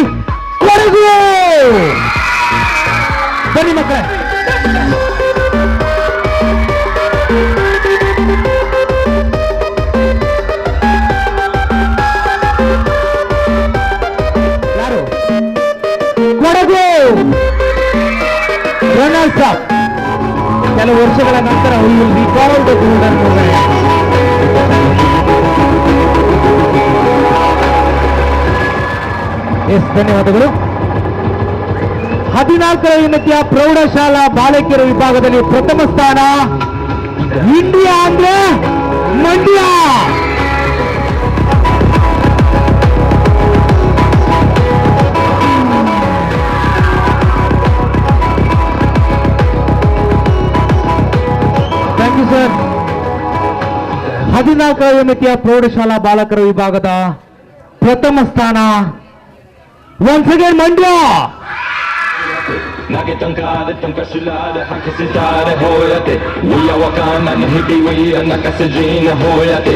ಕೊಡಗು. ಬನ್ನಿ ಮಕ್ಕಳೇ. ಯಾರು? Kodagu runners up. ಕೆಲವು ವರ್ಷಗಳ ನಂತರ ರಿಕಾರ್ಡ್ ಗೋಲ್ಡನ್ ಮೊಬೈಲ್. ಎಸ್, ಧನ್ಯವಾದಗಳು. 14ರ ಯುವತಿಯ ಪ್ರೌಢಶಾಲಾ ಬಾಲಕಿಯರ ವಿಭಾಗದಲ್ಲಿ ಪ್ರಥಮ ಸ್ಥಾನ ಇಂಡಿಯಾ ಅಂದ್ರೆ ಮಂಡ್ಯ. Thank you sir. 14ರ ಯುವತಿಯ ಪ್ರೌಢಶಾಲಾ ಬಾಲಕರ ವಿಭಾಗದ ಪ್ರಥಮ ಸ್ಥಾನ once again Mandya. Nage tankade tanka shilade hanke sitare hoyate Niya wakana nihibi wiya nakasajina hoyate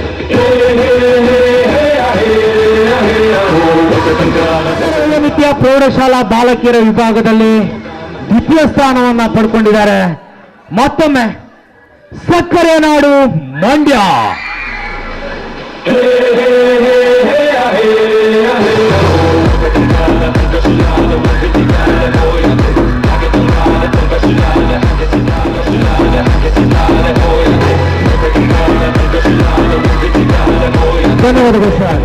ಮಿತಿಯ ಪ್ರೌಢಶಾಲಾ ಬಾಲಕಿಯರ ವಿಭಾಗದಲ್ಲಿ ದ್ವಿತೀಯ ಸ್ಥಾನವನ್ನ ಪಡ್ಕೊಂಡಿದ್ದಾರೆ. ಮತ್ತೊಮ್ಮೆ ಸಕ್ಕರೆ ನಾಡು ಮಂಡ್ಯ. ಧನ್ಯವಾದಗಳು ಸರ್.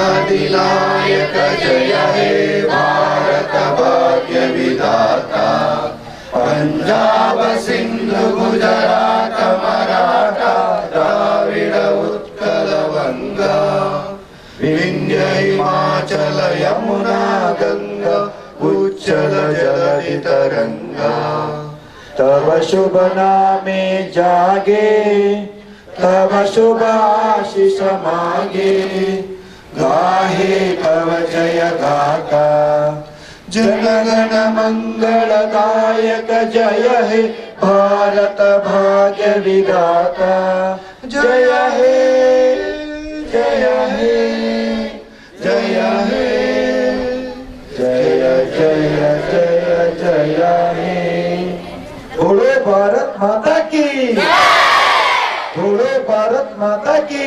जनगणमनाधिनायक जय हे भारत भाग्य विधाता पंजाब सिंध गुजरात मराठा द्राविड उत्कल गंगा विंध्य हिमाचल यमुना गंगा उच्चल जलधि तरंगा तव शुभ नामे जागे तव शुभ आशीष मागे गाहे तव जय गाथा जनगण मंगलदायक जय हे भारत भाग्य विधाता जय हे जय हे जय हे जय जय जय जय हे। बोलो भारत माता की, बोलो भारत माता की।